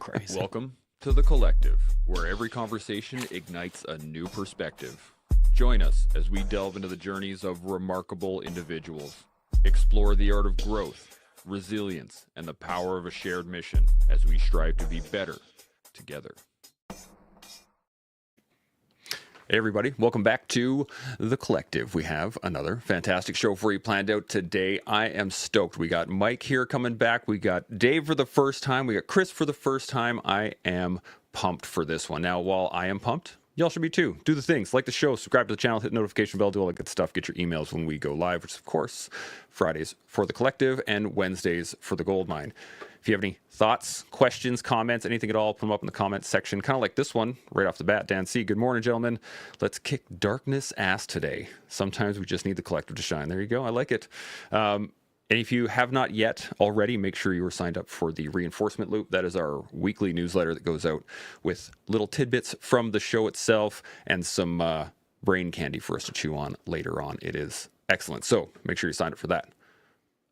Crazy. Welcome to The Collective, where every conversation ignites a new perspective. Join us as we delve into the journeys of remarkable individuals, explore the art of growth, resilience, and the power of a shared mission as we strive to be better together. Hey everybody, welcome back to The Collective. We have another fantastic show for you planned out today. I am stoked. We got Mike here coming back. We got Dave for the first time. We got Chris for the first time. I am pumped for this one. Now, while I am pumped, y'all should be too. Do the things, like the show, subscribe to the channel, hit the notification bell, do all that good stuff. Get your emails when we go live, which is, of course, Fridays for The Collective and Wednesdays for The Gold Mine. If you have any thoughts, questions, comments, anything at all, put them up in the comments section. Kind of like this one right off the bat. Dan C. Good morning, gentlemen. Let's kick darkness ass today. Sometimes we just need the collective to shine. There you go. I like it. And if you have not yet already, make sure you are signed up for the Reinforcement Loop. That is our weekly newsletter that goes out with little tidbits from the show itself and some brain candy for us to chew on later on. It is excellent. So make sure you sign up for that.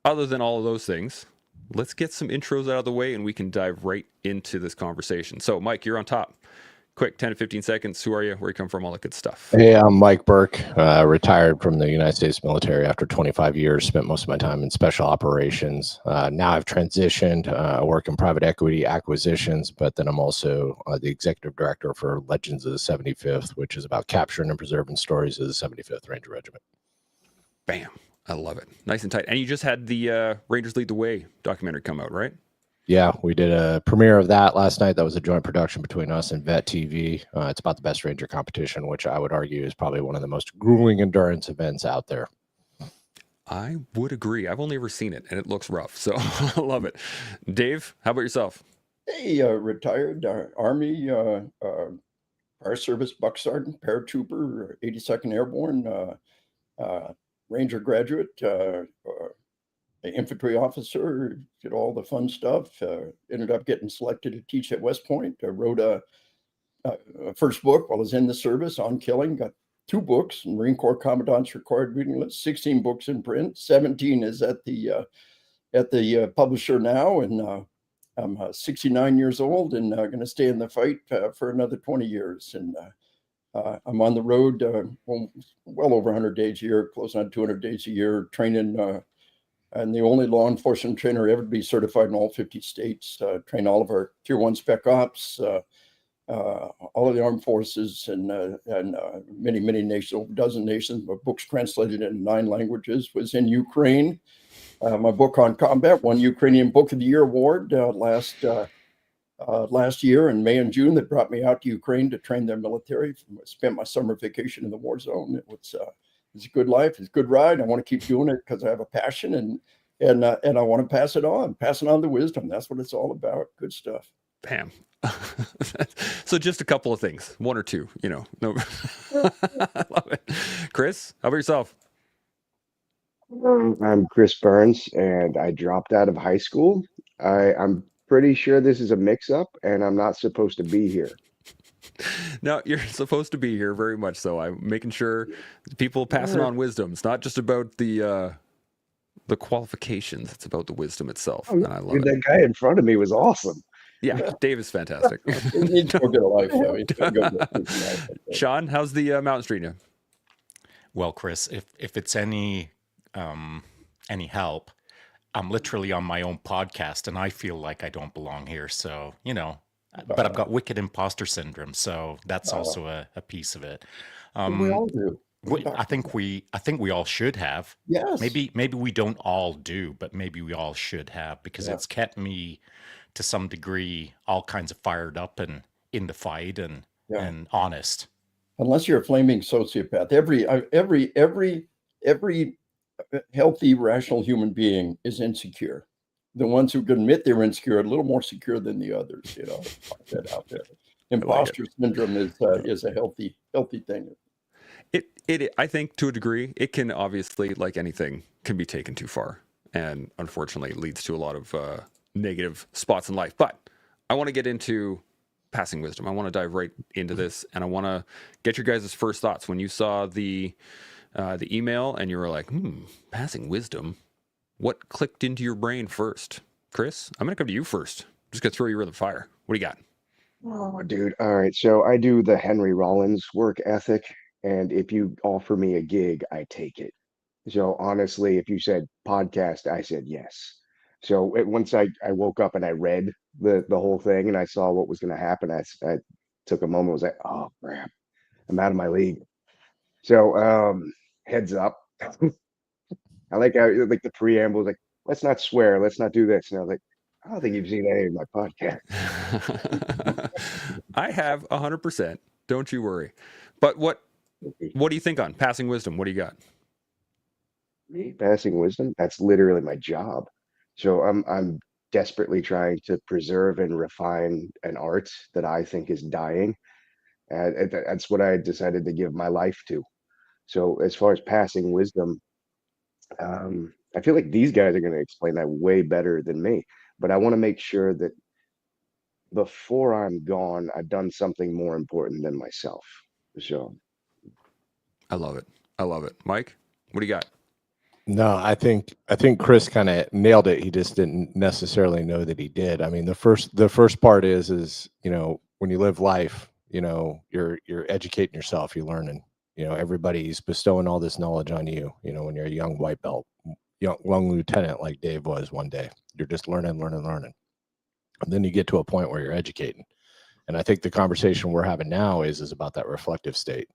Other than all of those things, let's get some intros out of the way and we can dive right into this conversation. So, Mike, you're on top. Quick, 10 to 15 seconds. Who are you? Where you come from? All that good stuff. Hey, I'm Mike Burke, retired from the United States military after 25 years, spent most of my time in special operations. Now I've transitioned, I work in private equity acquisitions, but then I'm also the executive director for Legends of the 75th, which is about capturing and preserving stories of the 75th Ranger Regiment. Bam. I love it. Nice and tight. And you just had the Rangers Lead the Way documentary come out, right? Yeah, we did a premiere of that last night. That was a joint production between us and Vet TV. It's about the best Ranger competition, which I would argue is probably one of the most grueling endurance events out there. I would agree. I've only ever seen it, and it looks rough, so I love it. Dave, how about yourself? Hey, retired Army, Fire Service Buck Sergeant, paratrooper, 82nd Airborne, Ranger graduate, infantry officer, did all the fun stuff. Ended up getting selected to teach at West Point. I wrote a first book while I was in the service on killing. Got 2 books, Marine Corps Commandant's required reading list. 16 books in print. 17 is at the publisher now, and I'm 69 years old and going to stay in the fight for another 20 years. And I'm on the road well over 100 days a year, close on 200 days a year, training. And the only law enforcement trainer ever to be certified in all 50 states. Train all of our Tier 1 Spec Ops, all of the armed forces, and many, many nations, over a dozen nations. My book's translated into 9 languages. Was in Ukraine. My book on combat won Ukrainian Book of the Year award last year in May and June. That brought me out to Ukraine to train their military. I spent my summer vacation in the war zone. It's a good life. It's a good ride. I want to keep doing it because I have a passion and I want to pass it on the wisdom. That's what it's all about. Good stuff. Bam. So just a couple of things, 1 or 2, no. I love it. Chris, how about yourself? I'm Chris Burns, and I dropped out of high school. I'm pretty sure this is a mix-up, and I'm not supposed to be here. No, you're supposed to be here, very much so. I'm making sure people passing on wisdom. It's not just about the qualifications; it's about the wisdom itself. And I love it. That guy in front of me was awesome. Yeah, Dave is fantastic. Sean, how's the mountain street now? Well, Chris, if it's any help, I'm literally on my own podcast and I feel like I don't belong here. So, but I've got wicked imposter syndrome. So that's also a piece of it. We all do. I think we all should have. Yes. Maybe we don't all do, but maybe we all should have, because it's kept me to some degree all kinds of fired up and in the fight and honest. Unless you're a flaming sociopath, every healthy, rational human being is insecure. The ones who can admit they're insecure are a little more secure than the others. That out there. Imposter syndrome is a healthy thing. It I think to a degree, it can obviously, like anything, can be taken too far, and unfortunately leads to a lot of negative spots in life. But I want to get into passing wisdom. I want to dive right into this, and I want to get your guys' first thoughts when you saw the email and you were like, passing wisdom. What clicked into your brain first? Chris, I'm going to come to you first. I'm just going to throw you in the fire. What do you got? Oh, dude. All right. So I do the Henry Rollins work ethic, and if you offer me a gig, I take it. So honestly, if you said podcast, I said yes. So once I woke up and I read the whole thing and I saw what was going to happen, I took a moment. Was like, oh crap, I'm out of my league. So heads up. I like the preamble was like, let's not swear, let's not do this. And I was like, I don't think you've seen any of my podcast. I have 100%. Don't you worry. But what do you think on passing wisdom? What do you got? Me passing wisdom, that's literally my job. So I'm desperately trying to preserve and refine an art that I think is dying. And that's what I decided to give my life to. So as far as passing wisdom, I feel like these guys are going to explain that way better than me. But I want to make sure that before I'm gone, I've done something more important than myself. So I love it. I love it. Mike, what do you got? No, I think Chris kind of nailed it. He just didn't necessarily know that he did. I mean, the first part is when you live life, you're educating yourself, you're learning. Everybody's bestowing all this knowledge on you. When you're a young white belt, young lieutenant like Dave was one day, you're just learning, and then you get to a point where you're educating. And I think the conversation we're having now is about that reflective state.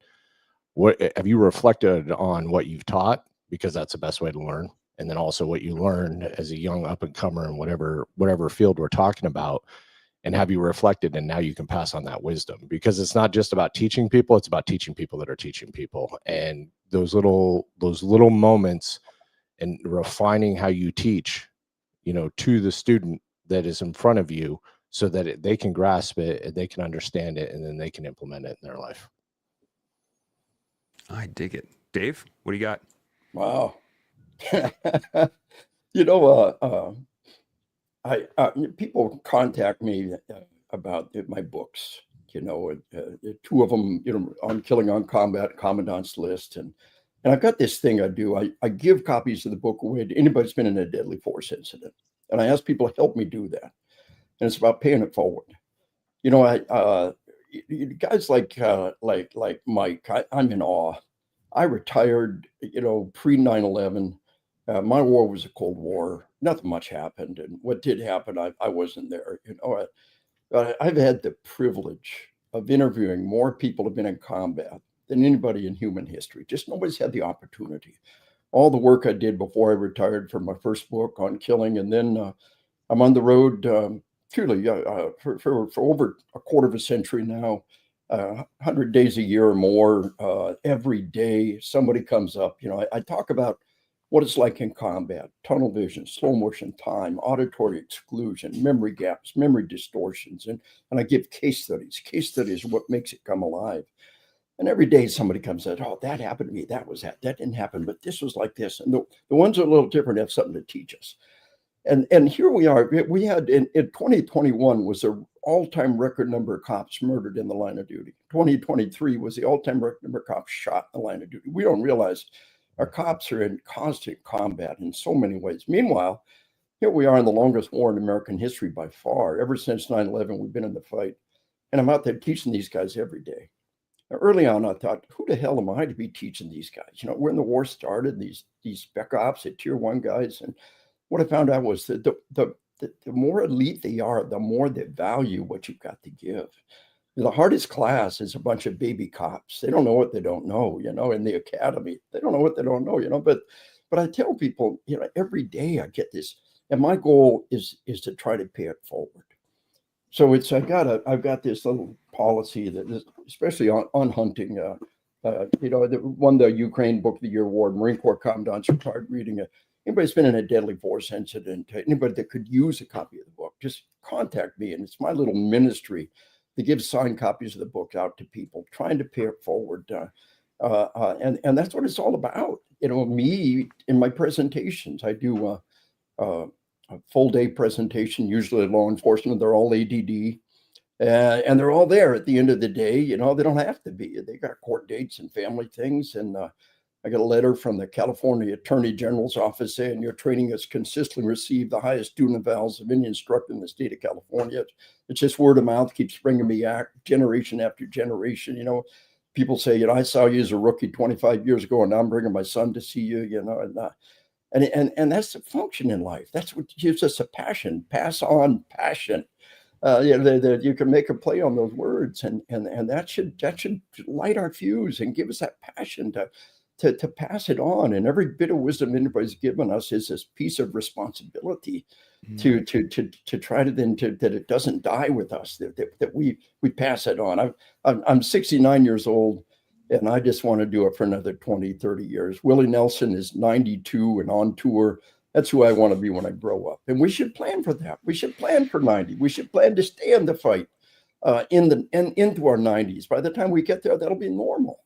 What have you reflected on what you've taught? Because that's the best way to learn. And then also what you learned as a young up and comer in whatever field we're talking about. And have you reflected, and now you can pass on that wisdom, because it's not just about teaching people, it's about teaching people that are teaching people. And those little moments and refining how you teach, to the student that is in front of you, so that they can grasp it, they can understand it, and then they can implement it in their life. I dig it. Dave, what do you got? Wow. you know, people contact me about my books. Two of them, on Killing on Combat, Commandant's List, and I've got this thing I do. I give copies of the book away to anybody that's been in a deadly force incident, and I ask people to help me do that. And it's about paying it forward. Guys like Mike, I'm in awe. I retired, pre 9/11. My war was a Cold War. Nothing much happened, and what did happen, I wasn't there. I've had the privilege of interviewing more people who've been in combat than anybody in human history. Just nobody's had the opportunity. All the work I did before I retired for my first book on killing, and then I'm on the road truly for over a quarter of a century now. 100 days a year or more, every day somebody comes up. I talk about what it's like in combat: tunnel vision, slow motion time, auditory exclusion, memory gaps, memory distortions, and I give case studies. Case studies are what makes it come alive. And every day somebody comes and says, oh, that happened to me. That didn't happen, but this was like this. And the ones that are a little different have something to teach us. And here we are. We had in 2021 was an all-time record number of cops murdered in the line of duty. 2023 was the all-time record number of cops shot in the line of duty. We don't realize our cops are in constant combat in so many ways. Meanwhile, here we are in the longest war in American history by far. Ever since 9/11, we've been in the fight. And I'm out there teaching these guys every day. Now, early on, I thought, who the hell am I to be teaching these guys? When the war started, these spec ops, the tier one guys, and what I found out was that the more elite they are, the more they value what you've got to give. The hardest class is a bunch of baby cops. They don't know what they don't know, in the academy. They don't know what they don't know, but I tell people, every day I get this, and my goal is to try to pay it forward. So I've got this little policy that is, especially on hunting, won the Ukraine Book of the Year award. Marine Corps commandants required reading it. Anybody's been in a deadly force incident, anybody that could use a copy of the book, just contact me. And it's my little ministry to give signed copies of the book out to people, trying to pay it forward. And that's what it's all about. Me in my presentations, I do a full day presentation, usually law enforcement. They're all ADD. And they're all there at the end of the day. They don't have to be. They got court dates and family things. And I got a letter from the California Attorney General's office saying your training has consistently received the highest student evals of any instructor in the state of California. It's just word of mouth keeps bringing me back generation after generation. People say, I saw you as a rookie 25 years ago, and now I'm bringing my son to see you, and that's the function in life. That's what gives us a passion. Pass on passion. You can make a play on those words, and that should light our fuse and give us that passion to pass it on. And every bit of wisdom anybody's given us is this piece of responsibility to try to that it doesn't die with us, that we pass it on. I'm 69 years old, and I just want to do it for another 20, 30 years. Willie Nelson is 92 and on tour. That's who I want to be when I grow up. And we should plan for that. We should plan for 90. We should plan to stay in the fight into our 90s. By the time we get there, that'll be normal.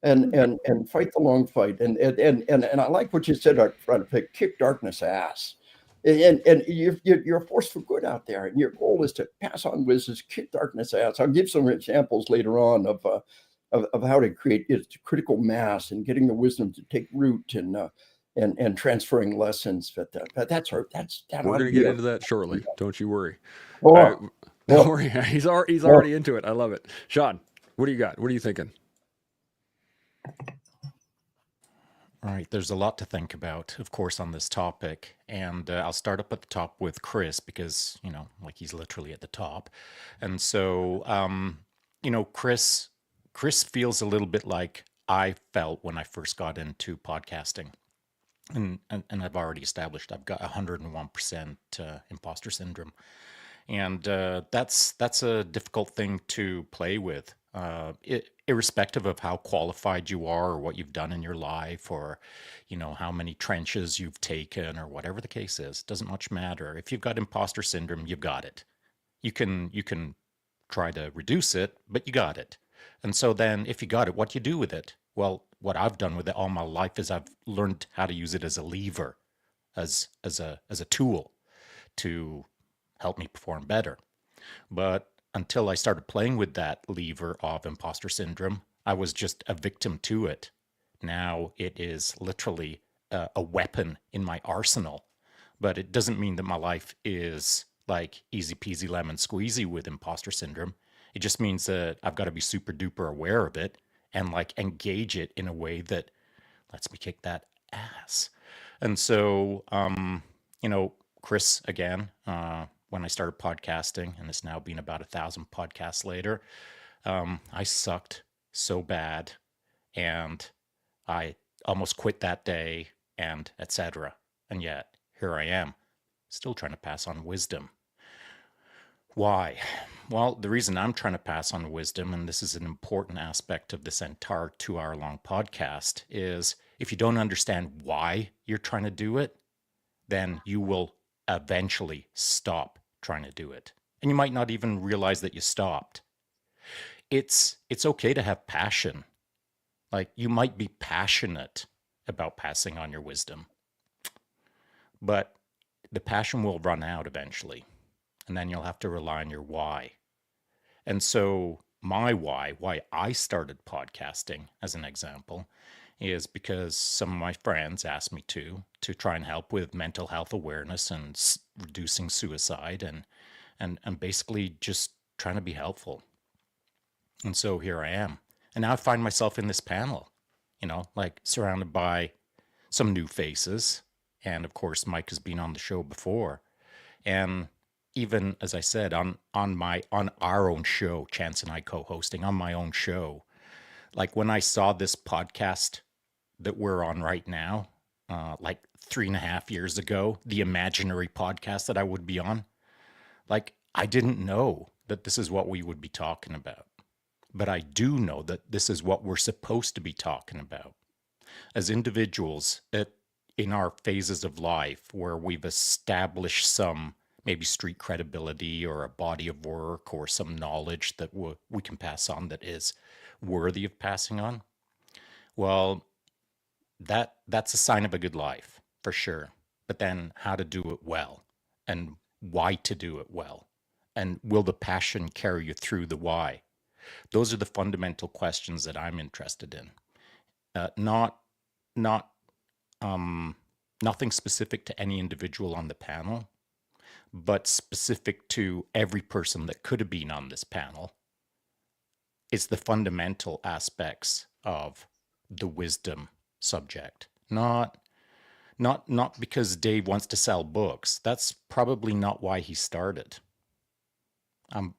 And fight the long fight. And I like what you said up front, kick darkness ass. And you're a force for good out there. And your goal is to pass on wisdom, kick darkness ass. I'll give some examples later on of how to create critical mass and getting the wisdom to take root and transferring lessons. But that's we're going to get into that shortly. Don't you worry. Oh, don't worry. He's already into it. I love it. Sean, what do you got? What are you thinking? All right, there's a lot to think about, of course, on this topic. And I'll start up at the top with Chris because, he's literally at the top. And so, Chris feels a little bit like I felt when I first got into podcasting. And I've already established I've got 101% imposter syndrome. And that's a difficult thing to play with, irrespective of how qualified you are or what you've done in your life or, how many trenches you've taken or whatever the case is. Doesn't much matter. If you've got imposter syndrome, you've got it. You can try to reduce it, but you got it. And so then if you got it, what do you do with it? Well, what I've done with it all my life is I've learned how to use it as a lever, as a tool to help me perform better. But until I started playing with that lever of imposter syndrome, I was just a victim to it. Now it is literally a weapon in my arsenal. But it doesn't mean that my life is like easy peasy lemon squeezy with imposter syndrome. It just means that I've got to be super duper aware of it and engage it in a way that lets me kick that ass. And so, Chris, again, when I started podcasting, and it's now been about 1,000 podcasts later, I sucked so bad, and I almost quit that day, and etc. And yet, here I am, still trying to pass on wisdom. Why? Well, the reason I'm trying to pass on wisdom, and this is an important aspect of this entire 2-hour-long podcast, is if you don't understand why you're trying to do it, then you will eventually stop trying to do it. And you might not even realize that you stopped. It's okay to have passion. You might be passionate about passing on your wisdom, but the passion will run out eventually. And then you'll have to rely on your why. And so my why I started podcasting, as an example, is because some of my friends asked me to try and help with mental health awareness and reducing suicide and basically just trying to be helpful. And so here I am. And now I find myself in this panel, surrounded by some new faces. And of course, Mike has been on the show before. And even, as I said, on our own show, Chance and I co-hosting on my own show, when I saw this podcast that we're on right now, 3.5 years ago, the imaginary podcast that I would be on, I didn't know that this is what we would be talking about. But I do know that this is what we're supposed to be talking about. As individuals, in our phases of life where we've established some maybe street credibility or a body of work or some knowledge that we can pass on that is worthy of passing on, well, that's a sign of a good life, for sure. But then how to do it well and why to do it well. And will the passion carry you through the why? Those are the fundamental questions that I'm interested in. Not not nothing specific to any individual on the panel, but specific to every person that could have been on this panel. It's the fundamental aspects of the wisdom subject, not because Dave wants to sell books. That's probably not why he started. I'm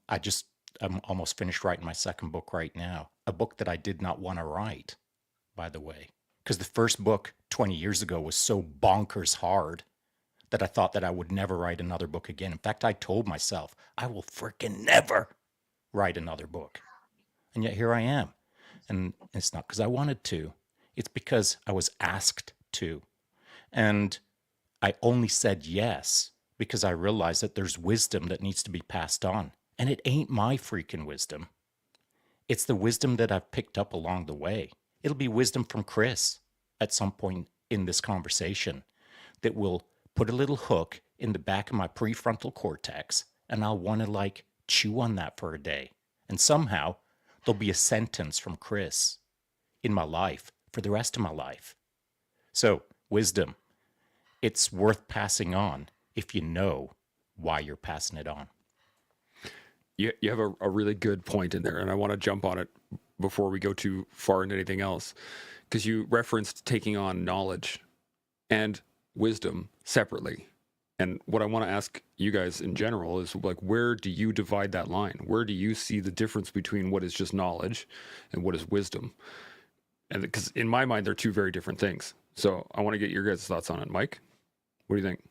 almost finished writing my second book right now, a book that I did not want to write, by the way, because the first book 20 years ago was so bonkers hard that I thought that I would never write another book again. In fact, I told myself I will freaking never write another book. And yet here I am. And it's not because I wanted to. It's because I was asked to. And I only said yes because I realized that there's wisdom that needs to be passed on. And it ain't my freaking wisdom. It's the wisdom that I've picked up along the way. It'll be wisdom from Chris at some point in this conversation that will put a little hook in the back of my prefrontal cortex, and I'll want to like chew on that for a day. And somehow there'll be a sentence from Chris in my life for the rest of my life. So, wisdom, it's worth passing on if you know why you're passing it on. You have a really good point in there, and I want to jump on it before we go too far into anything else, because you referenced taking on knowledge and wisdom separately. And what I want to ask you guys in general is, like, where do you divide that line? Where do you see the difference between what is just knowledge and what is wisdom? And because in my mind, they're two very different things. So I want to get your guys' thoughts on it. Mike, what do you think?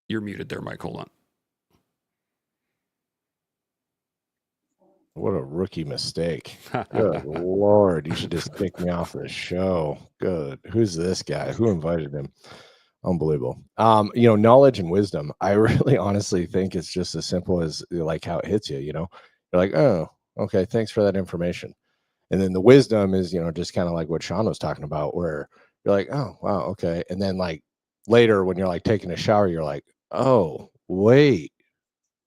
You're muted there, Mike. Hold on. What a rookie mistake. Good Lord. You should just kick me off the show. Good. Who's this guy? Who invited him? Unbelievable. Knowledge and wisdom, I really honestly think it's just as simple as like how it hits you, You're like, oh, okay, thanks for that information. And then the wisdom is, just kind of like what Sean was talking about, where you're like, oh, wow, okay. And then like later when you're like taking a shower, you're like, oh, wait,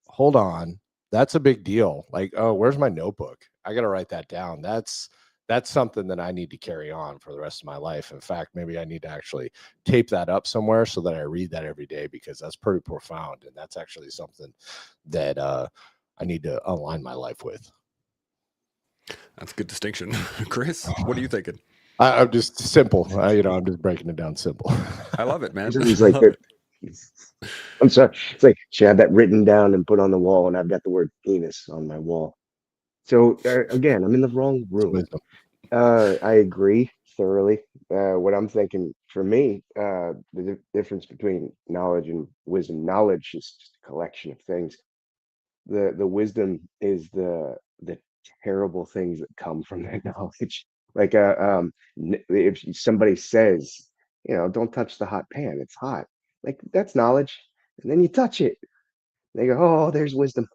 hold on. That's a big deal. Like, oh, where's my notebook? I got to write that down. That's something that I need to carry on for the rest of my life. In fact, maybe I need to actually tape that up somewhere so that I read that every day, because that's pretty profound. And that's actually something that I need to align my life with. That's a good distinction. Chris, what are you thinking? I'm just simple. I'm just breaking it down simple. I love it, man. He's like, I'm sorry. It's like, should I have that written down and put on the wall, and I've got the word penis on my wall. So again, I'm in the wrong room. I agree thoroughly. What I'm thinking for me, the difference between knowledge and wisdom. Knowledge is just a collection of things. The wisdom is the terrible things that come from that knowledge. Like if somebody says, don't touch the hot pan, it's hot. Like, that's knowledge. And then you touch it. They go, oh, there's wisdom.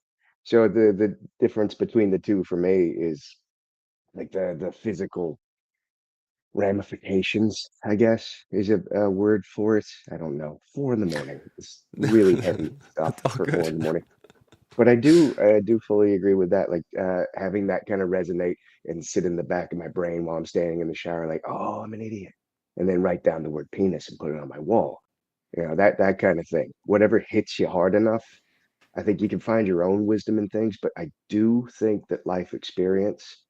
So the difference between the two for me is like the physical ramifications, I guess, is a word for it. I don't know. 4 a.m. It's really heavy stuff for 4 a.m. But I do fully agree with that. Like having that kind of resonate and sit in the back of my brain while I'm standing in the shower, like, oh, I'm an idiot. And then write down the word penis and put it on my wall. That kind of thing. Whatever hits you hard enough, I think you can find your own wisdom in things. But I do think that life experience,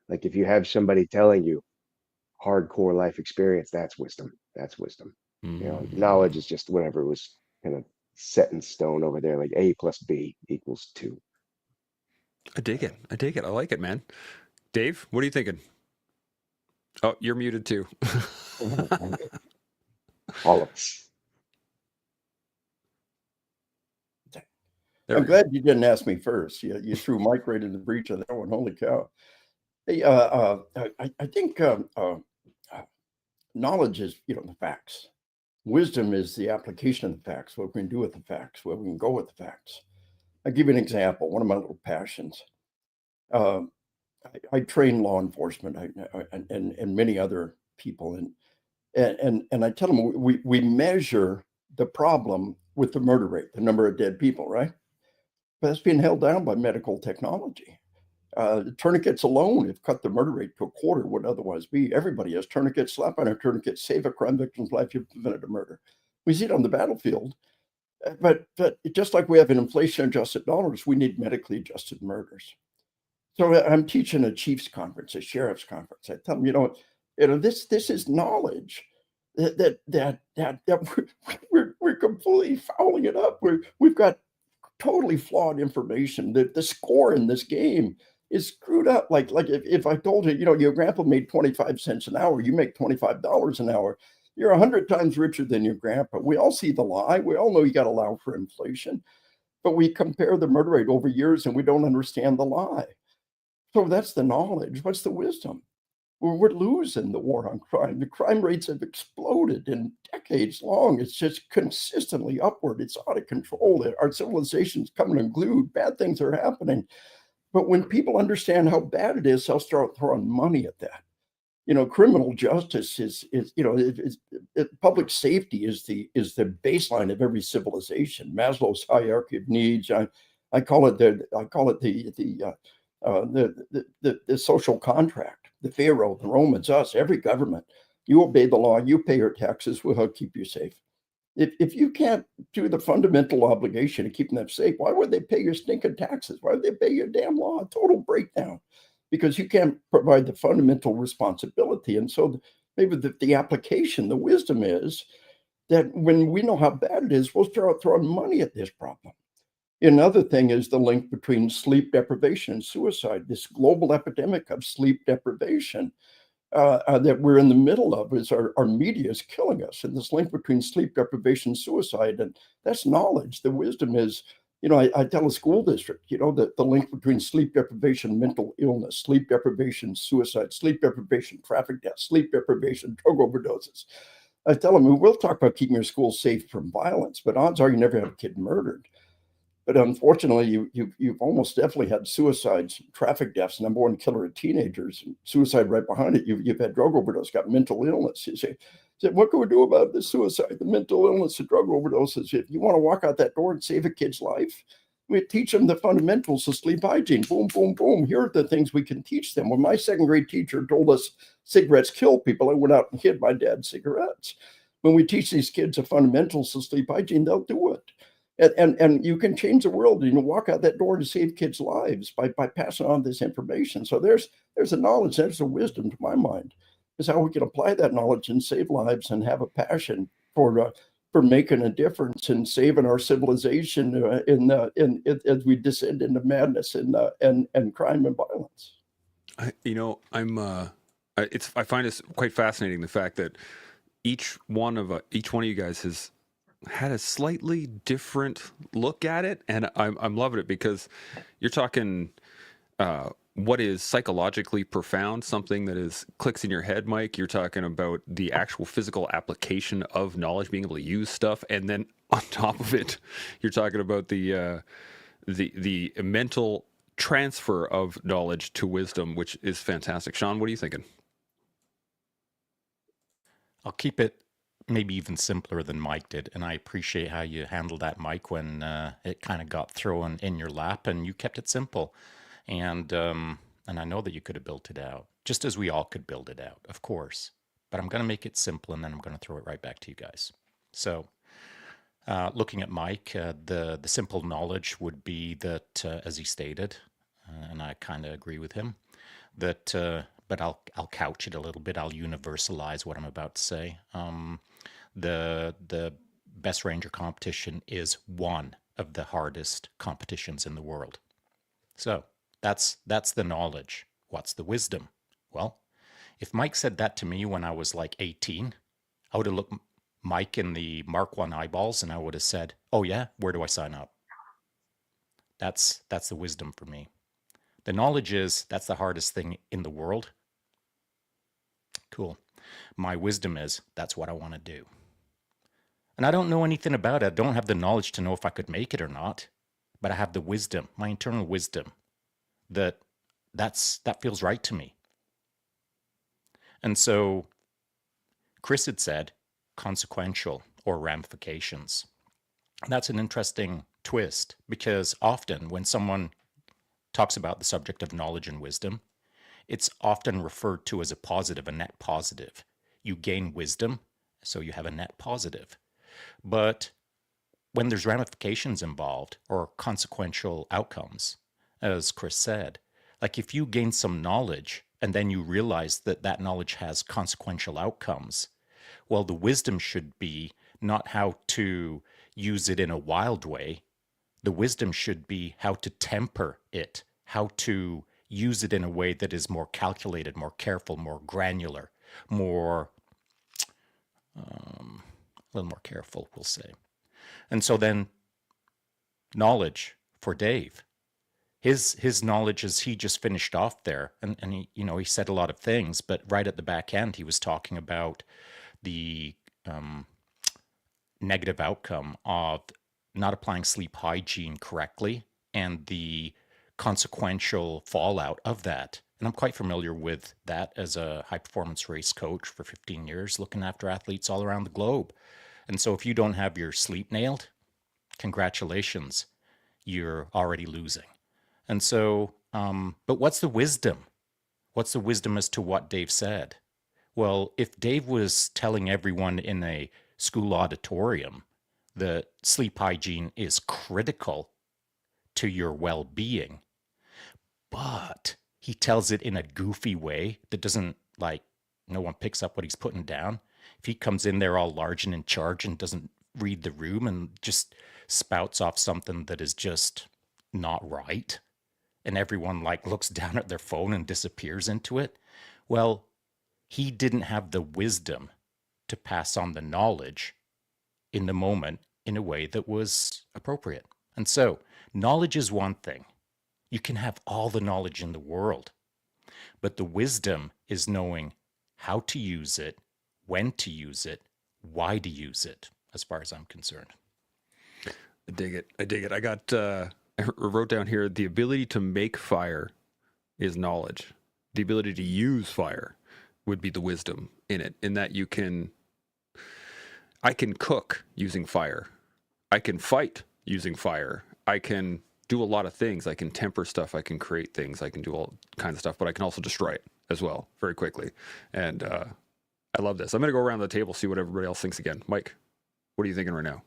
like if you have somebody telling you hardcore life experience, that's wisdom. That's wisdom. Knowledge is just whatever was kind of set in stone over there, like A plus B equals 2. I dig it. I like it, man. Dave, what are you thinking? Oh, you're muted too. All of us. I'm glad you didn't ask me first. You threw Mike right in the breach of that one. Holy cow. Hey, I think knowledge is, the facts. Wisdom is the application of the facts, what we can do with the facts, where we can go with the facts. I'll give you an example, one of my little passions. I train law enforcement and many other people. And I tell them we measure the problem with the murder rate, the number of dead people, right? But that's being held down by medical technology. Tourniquets alone have cut the murder rate to a quarter would otherwise be. Everybody has tourniquets. Slap on a tourniquet, save a crime victim's life, you've prevented a murder. We see it on the battlefield. But just like we have an inflation-adjusted dollars, we need medically adjusted murders. So I'm teaching a chief's conference, a sheriff's conference. I tell them, this is knowledge that we're completely fouling it up. We've got totally flawed information. The score in this game is screwed up. Like if I told you, your grandpa made 25 cents an hour, you make $25 an hour. You're 100 times richer than your grandpa. We all see the lie. We all know you got to allow for inflation, but we compare the murder rate over years and we don't understand the lie. So that's the knowledge. What's the wisdom? We're losing the war on crime. The crime rates have exploded in decades long. It's just consistently upward. It's out of control. Our civilization's coming unglued. Bad things are happening. But when people understand how bad it is, they'll start throwing money at that. Criminal justice is public safety is the baseline of every civilization. Maslow's hierarchy of needs. I call it the social contract. The Pharaoh, the Romans, us, every government. You obey the law. You pay your taxes. We'll help keep you safe. If you can't do the fundamental obligation of keeping them safe, why would they pay your stinking taxes? Why would they pay your damn law? Total breakdown. Because you can't provide the fundamental responsibility. And so maybe the application, the wisdom is that when we know how bad it is, we'll start throwing money at this problem. Another thing is the link between sleep deprivation and suicide, this global epidemic of sleep deprivation that we're in the middle of is our media is killing us. And this link between sleep deprivation and suicide, and that's knowledge. The wisdom is, I tell a school district, the link between sleep deprivation, mental illness, sleep deprivation, suicide, sleep deprivation, traffic deaths, sleep deprivation, drug overdoses. I tell them, we'll talk about keeping your school safe from violence, but odds are you never have a kid murdered. But unfortunately, you've almost definitely had suicides, traffic deaths, number one killer of teenagers, and suicide right behind it. You've had drug overdose, got mental illness. You say, what can we do about the suicide, the mental illness, the drug overdoses? If you want to walk out that door and save a kid's life, we teach them the fundamentals of sleep hygiene. Boom, boom, boom. Here are the things we can teach them. When my second grade teacher told us cigarettes kill people, I went out and hid my dad's cigarettes. When we teach these kids the fundamentals of sleep hygiene, they'll do it. And you can change the world. Walk out that door to save kids' lives by passing on this information. So there's a knowledge, there's a wisdom to my mind, is how we can apply that knowledge and save lives and have a passion for making a difference and saving our civilization as we descend into madness and crime and violence. I find this quite fascinating, the fact that each one of you guys has had a slightly different look at it, and I'm loving it, because you're talking what is psychologically profound, something that clicks in your head, Mike. You're talking about the actual physical application of knowledge, being able to use stuff, and then on top of it, you're talking about the mental transfer of knowledge to wisdom, which is fantastic. Sean, what are you thinking? I'll keep it maybe even simpler than Mike did, and I appreciate how you handled that, Mike, when it kind of got thrown in your lap, and you kept it simple. And I know that you could have built it out, just as we all could build it out, of course. But I'm going to make it simple, and then I'm going to throw it right back to you guys. So, looking at Mike, the simple knowledge would be that, as he stated, and I kind of agree with him, that. But I'll couch it a little bit. I'll universalize what I'm about to say. The Best Ranger competition is one of the hardest competitions in the world. So that's the knowledge. What's the wisdom? Well, if Mike said that to me when I was like 18, I would have looked Mike in the Mark 1 eyeballs and I would have said, oh yeah, where do I sign up? That's the wisdom for me. The knowledge is that's the hardest thing in the world. Cool. My wisdom is that's what I want to do. And I don't know anything about it. I don't have the knowledge to know if I could make it or not. But I have the wisdom, my internal wisdom, that feels right to me. And so Chris had said consequential or ramifications. That's an interesting twist, because often when someone talks about the subject of knowledge and wisdom, it's often referred to as a positive, a net positive. You gain wisdom, so you have a net positive. But when there's ramifications involved or consequential outcomes, as Chris said, like if you gain some knowledge and then you realize that that knowledge has consequential outcomes, well, the wisdom should be not how to use it in a wild way. The wisdom should be how to temper it, how to use it in a way that is more calculated, more careful, more granular, more, a little more careful, we'll say. And so then knowledge for Dave. His knowledge as he just finished off there, and he, he said a lot of things, but right at the back end, he was talking about the negative outcome of not applying sleep hygiene correctly and the consequential fallout of that. And I'm quite familiar with that as a high performance race coach for 15 years, looking after athletes all around the globe. And so if you don't have your sleep nailed, congratulations, you're already losing. And so, but what's the wisdom? What's the wisdom as to what Dave said? Well, if Dave was telling everyone in a school auditorium that sleep hygiene is critical to your well-being, but he tells it in a goofy way that doesn't, like, no one picks up what he's putting down. If he comes in there all large and in charge and doesn't read the room and just spouts off something that is just not right, and everyone like looks down at their phone and disappears into it, well, he didn't have the wisdom to pass on the knowledge in the moment in a way that was appropriate. And so knowledge is one thing. You can have all the knowledge in the world, but the wisdom is knowing how to use it, when to use it, why to use it, as far as I'm concerned. I dig it. I dig it. I wrote down here, the ability to make fire is knowledge. The ability to use fire would be the wisdom in it, in that I can cook using fire. I can fight using fire. I can do a lot of things. I can temper stuff. I can create things. I can do all kinds of stuff, but I can also destroy it as well very quickly. And I love this. I'm going to go around the table, see what everybody else thinks again. Mike, what are you thinking right now?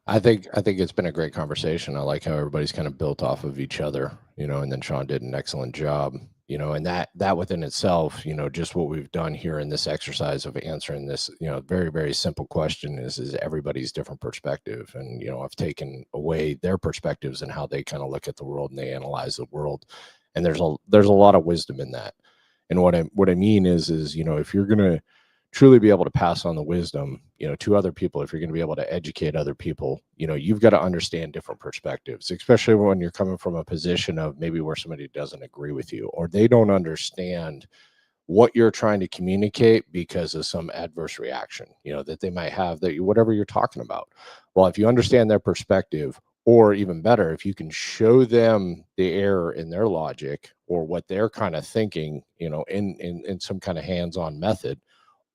I think it's been a great conversation. I like how everybody's kind of built off of each other, and then Sean did an excellent job, and that within itself, just what we've done here in this exercise of answering this, very, very simple question is everybody's different perspective. And, I've taken away their perspectives and how they kind of look at the world and they analyze the world. And there's a lot of wisdom in that. And what I mean is, if you're going to truly be able to pass on the wisdom, to other people, if you're going to be able to educate other people, you've got to understand different perspectives, especially when you're coming from a position of maybe where somebody doesn't agree with you or they don't understand what you're trying to communicate because of some adverse reaction, that they might have, that whatever you're talking about. Well, if you understand their perspective, or even better, if you can show them the error in their logic or what they're kind of thinking, in some kind of hands-on method,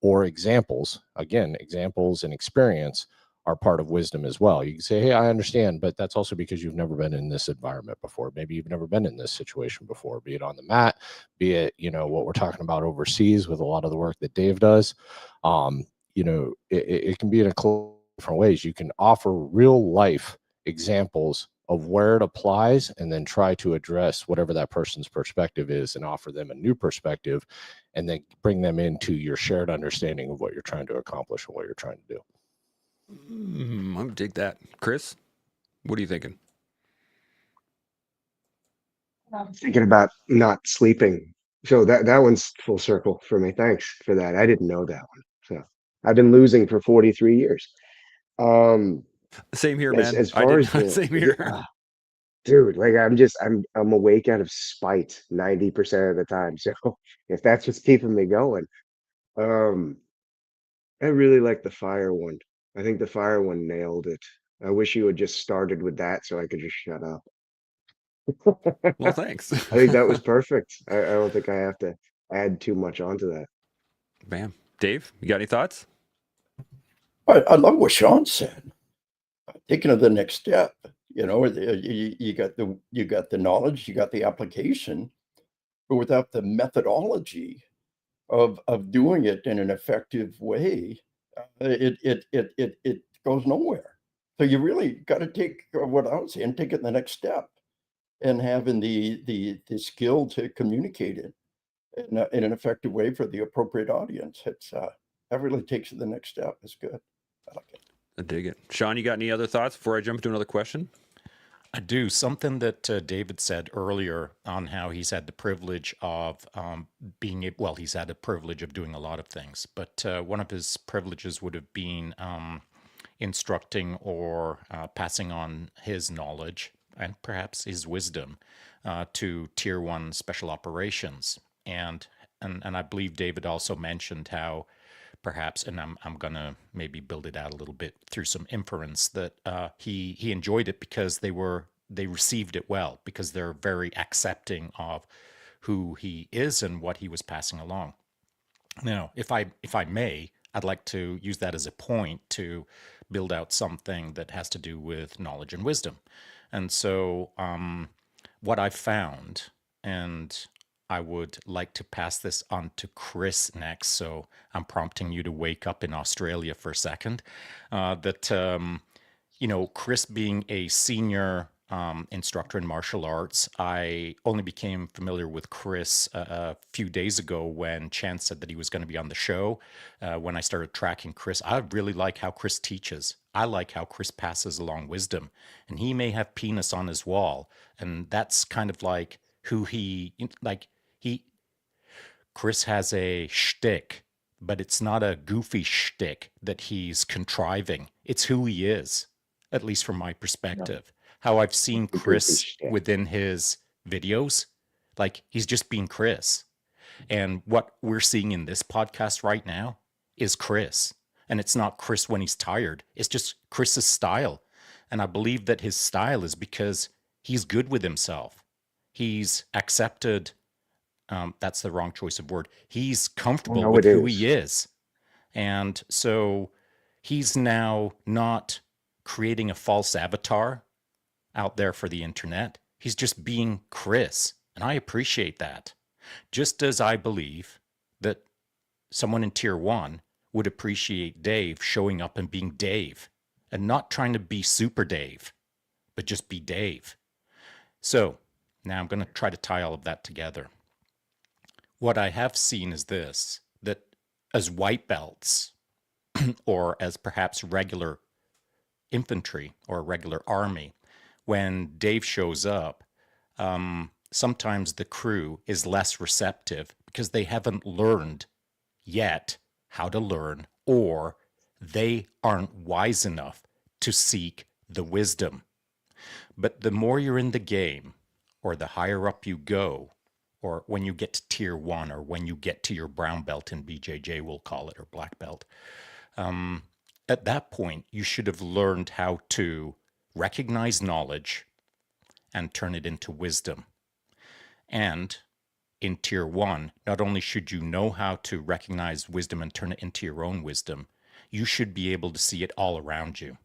or examples, again, examples and experience are part of wisdom as well. You can say, hey, I understand, but that's also because you've never been in this environment before. Maybe you've never been in this situation before, be it on the mat, be it, what we're talking about overseas with a lot of the work that Dave does. It can be in a couple different ways. You can offer real life examples of where it applies and then try to address whatever that person's perspective is and offer them a new perspective and then bring them into your shared understanding of what you're trying to accomplish and what you're trying to do. I'm gonna dig that. Chris, what are you thinking? I'm thinking about not sleeping. So that one's full circle for me. Thanks for that. I didn't know that one. So I've been losing for 43 years. Um, Same here, as man. as I far did as not. Same here. dude, like I'm awake out of spite 90% of the time. So if that's what's keeping me going, um, I really like the fire one. I think the fire one nailed it. I wish you had just started with that so I could just shut up. Well, thanks. I think that was perfect. I don't think I have to add too much onto that. Bam. Dave, you got any thoughts? I love what Sean said. taking it to the next step. You know, you got the knowledge, you got the application, but without the methodology of doing it in an effective way, it goes nowhere. So you really got to take what I would say and take it the next step, and having the skill to communicate it in an effective way for the appropriate audience. It's that really takes it the next step. It's good. I like it. I dig it. Sean, you got any other thoughts before I jump into another question? I do. Something that David said earlier on how he's had the privilege of well, he's had the privilege of doing a lot of things, but one of his privileges would have been instructing or passing on his knowledge and perhaps his wisdom to Tier 1 special operations. And I believe David also mentioned how perhaps, and I'm gonna maybe build it out a little bit through some inference, that he enjoyed it because they received it well, because they're very accepting of who he is and what he was passing along. Now, if I may, I'd like to use that as a point to build out something that has to do with knowledge and wisdom. And so, what I've found, and I would like to pass this on to Chris next. So I'm prompting you to wake up in Australia for a second. Chris being a senior instructor in martial arts, I only became familiar with Chris a few days ago when Chance said that he was going to be on the show. When I started tracking Chris, I really like how Chris teaches. I like how Chris passes along wisdom, and he may have penis on his wall, and that's kind of like who he Chris has a shtick, but it's not a goofy shtick that he's contriving. It's who he is, at least from my perspective. How I've seen The goofy Chris shtick. within his videos, like he's just being Chris. And what we're seeing in this podcast right now is Chris. And it's not Chris when he's tired. It's just Chris's style. And I believe that his style is because he's good with himself. He's accepted, that's the wrong choice of word. He's comfortable No, with it who is. he is. And so he's now not creating a false avatar out there for the internet. He's just being Chris. And I appreciate that. Just as I believe that someone in Tier 1 would appreciate Dave showing up and being Dave and not trying to be Super Dave, but just be Dave. So now I'm going to try to tie all of that together. What I have seen is this, that as white belts or as perhaps regular infantry or regular army, when Dave shows up, sometimes the crew is less receptive because they haven't learned yet how to learn, or they aren't wise enough to seek the wisdom. But the more you're in the game, or the higher up you go, or when you get to Tier 1, or when you get to your brown belt in BJJ, we'll call it, or black belt, at that point, you should have learned how to recognize knowledge and turn it into wisdom. And in Tier 1, not only should you know how to recognize wisdom and turn it into your own wisdom, you should be able to see it all around you.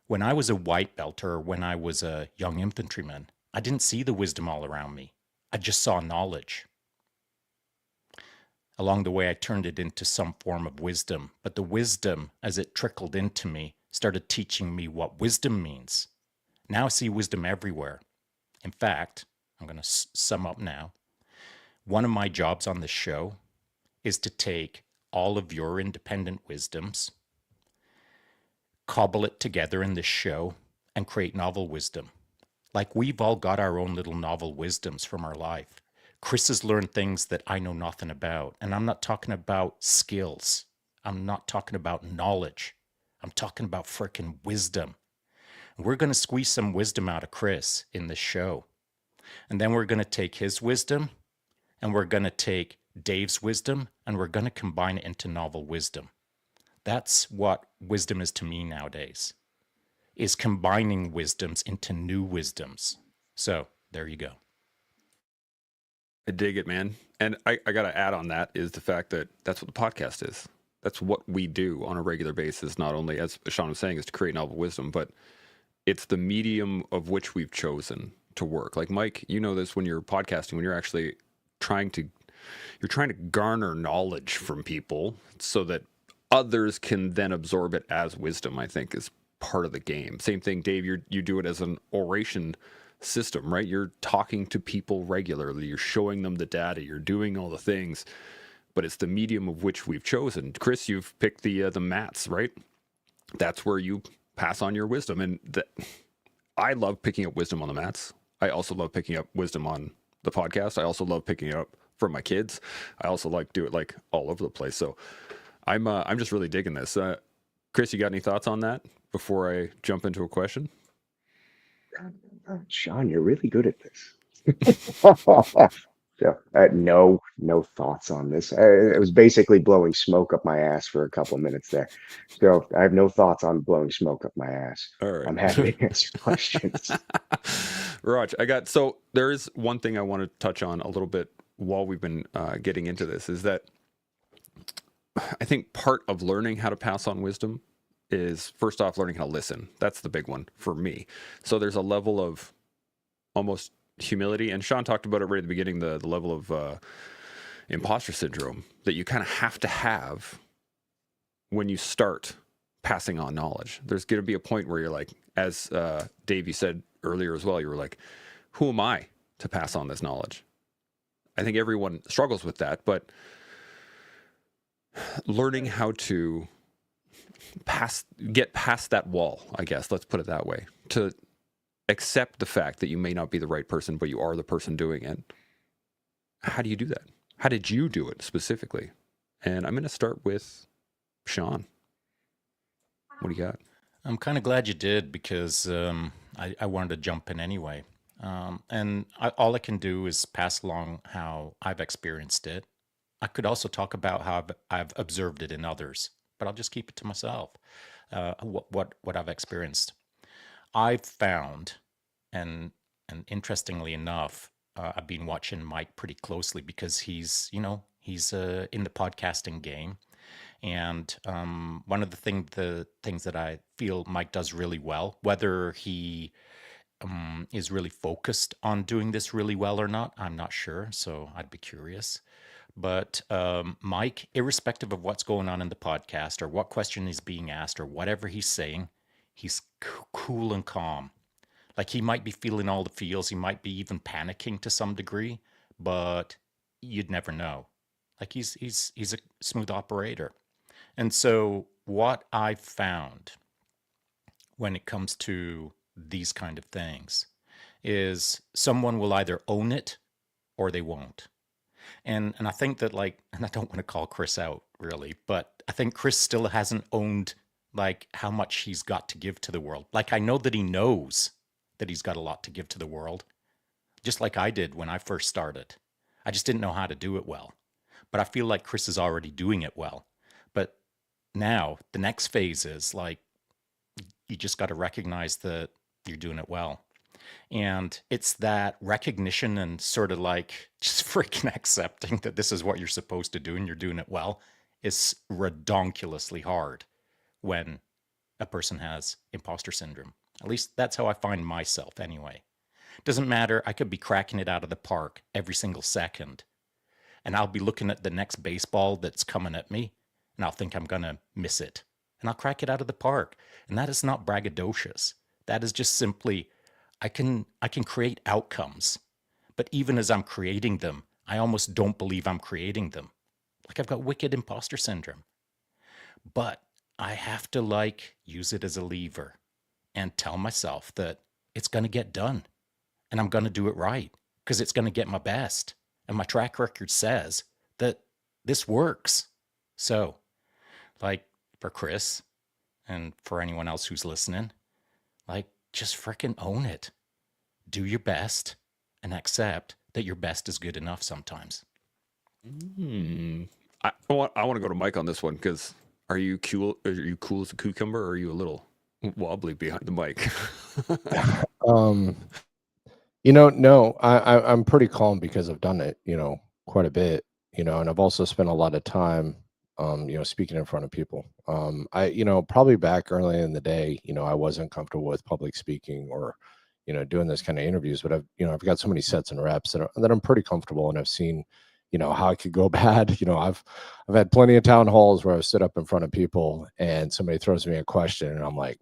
When I was a white belt, or when I was a young infantryman, I didn't see the wisdom all around me. I just saw knowledge. Along the way, I turned it into some form of wisdom, but the wisdom, as it trickled into me, started teaching me what wisdom means. Now I see wisdom everywhere. In fact, I'm going to sum up now. One of my jobs on this show is to take all of your independent wisdoms, cobble it together in this show, and create novel wisdom. Like we've all got our own little novel wisdoms from our life. Chris has learned things that I know nothing about. And I'm not talking about skills. I'm not talking about knowledge. I'm talking about frickin' wisdom. We're going to squeeze some wisdom out of Chris in this show. And then we're going to take his wisdom, and we're going to take Dave's wisdom, and we're going to combine it into novel wisdom. That's what wisdom is to me nowadays, is combining wisdoms into new wisdoms. So there you go. I dig it, man. And I got to add on that is the fact that that's what the podcast is. That's what we do on a regular basis, not only, as Sean was saying, is to create novel wisdom, but it's the medium of which we've chosen to work. Like Mike, you know this when you're podcasting, when you're actually trying to garner knowledge from people so that others can then absorb it as wisdom, I think is part of the game. Same thing, Dave, you do it as an oration system, right? You're talking to people regularly, you're showing them the data, you're doing all the things, but it's the medium of which we've chosen. Chris, you've picked the mats, right? That's where you pass on your wisdom. And I love picking up wisdom on the mats. I also love picking up wisdom on the podcast. I also love picking up from my kids. I also like do it like all over the place. So I'm just really digging this. Chris, you got any thoughts on that before I jump into a question? Sean, you're really good at this. So no thoughts on this. It was basically blowing smoke up my ass for a couple of minutes there. So I have no thoughts on blowing smoke up my ass. All right. I'm happy to answer questions. Raj, so there is one thing I want to touch on a little bit while we've been getting into this, is that I think part of learning how to pass on wisdom is, first off, learning how to listen. That's the big one for me. So there's a level of almost humility, and Sean talked about it right at the beginning, the level of imposter syndrome that you kind of have when you start passing on knowledge. There's going to be a point where you're like, as Dave, you said earlier as well, you were like, who am I to pass on this knowledge? I think everyone struggles with that, but learning how to get past that wall, I guess, let's put it that way, to accept the fact that you may not be the right person, but you are the person doing it. How do you do that? How did you do it specifically? And I'm going to start with Sean. What do you got? I'm kind of glad you did, because I wanted to jump in anyway. All I can do is pass along how I've experienced it. I could also talk about how I've observed it in others, but I'll just keep it to myself. What I've experienced. I've found, and interestingly enough, I've been watching Mike pretty closely, because he's in the podcasting game. And one of the things that I feel Mike does really well, whether he is really focused on doing this really well or not, I'm not sure. So I'd be curious. But Mike, irrespective of what's going on in the podcast or what question is being asked or whatever he's saying, he's cool and calm. Like, he might be feeling all the feels. He might be even panicking to some degree, but you'd never know. Like, he's a smooth operator. And so what I've found when it comes to these kind of things is someone will either own it or they won't. And I think that, like, and I don't want to call Chris out really, but I think Chris still hasn't owned like how much he's got to give to the world. Like, I know that he knows that he's got a lot to give to the world, just like I did when I first started. I just didn't know how to do it well. But I feel like Chris is already doing it well. But now the next phase is like, you just got to recognize that you're doing it well. And it's that recognition and sort of like just freaking accepting that this is what you're supposed to do and you're doing it well is redonkulously hard when a person has imposter syndrome. At least that's how I find myself anyway. Doesn't matter. I could be cracking it out of the park every single second, and I'll be looking at the next baseball that's coming at me, and I'll think I'm going to miss it, and I'll crack it out of the park. And that is not braggadocious. That is just simply, I can create outcomes, but even as I'm creating them, I almost don't believe I'm creating them. Like, I've got wicked imposter syndrome, but I have to like use it as a lever and tell myself that it's going to get done and I'm going to do it right because it's going to get my best. And my track record says that this works. So, like, for Chris and for anyone else who's listening, like, just frickin' own it. Do your best and accept that your best is good enough sometimes. I want to go to Mike on this one, because are you cool as a cucumber, or are you a little wobbly behind the mic? No, I'm pretty calm because I've done it, quite a bit, and I've also spent a lot of time speaking in front of people. Probably back early in the day, I wasn't comfortable with public speaking or, doing this kind of interviews, but I've got so many sets and reps that I'm pretty comfortable, and I've seen, how it could go bad. I've had plenty of town halls where I've stood up in front of people and somebody throws me a question and I'm like,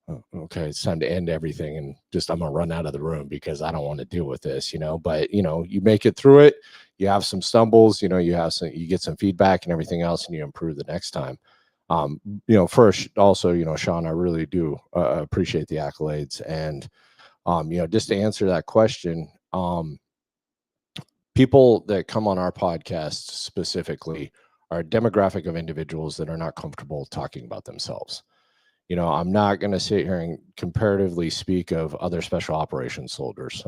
"Oh, okay, it's time to end everything and just I'm gonna run out of the room because I don't want to deal with this, but you make it through it, you have some stumbles, you get some feedback and everything else, and you improve the next time. First also, Sean, I really do appreciate the accolades. And just to answer that question, people that come on our podcast specifically are a demographic of individuals that are not comfortable talking about themselves. I'm not going to sit here and comparatively speak of other special operations soldiers,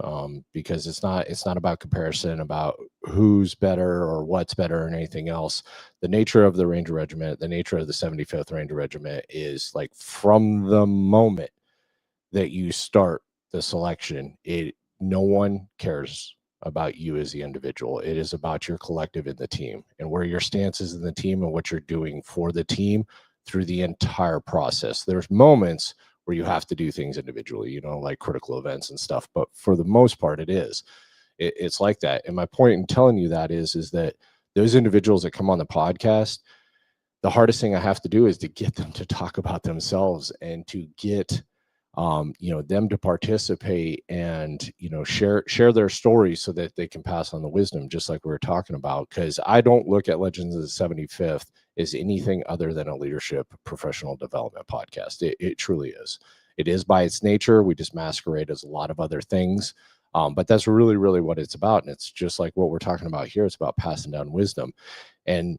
because it's not about comparison, about who's better or what's better or anything else. The nature of the Ranger Regiment, the nature of the 75th Ranger Regiment is like from the moment that you start the selection, no one cares about you as the individual. It is about your collective in the team and where your stance is in the team and what you're doing for the team through the entire process. There's moments where you have to do things individually, like critical events and stuff, but for the most part, it's like that. And my point in telling you that is that those individuals that come on the podcast, the hardest thing I have to do is to get them to talk about themselves and to get them to participate and share their stories so that they can pass on the wisdom, just like we were talking about. Because I don't look at Legends of the 75th as anything other than a leadership professional development podcast. It truly is. It is by its nature. We just masquerade as a lot of other things, but that's really, really what it's about. And it's just like what we're talking about here. It's about passing down wisdom. And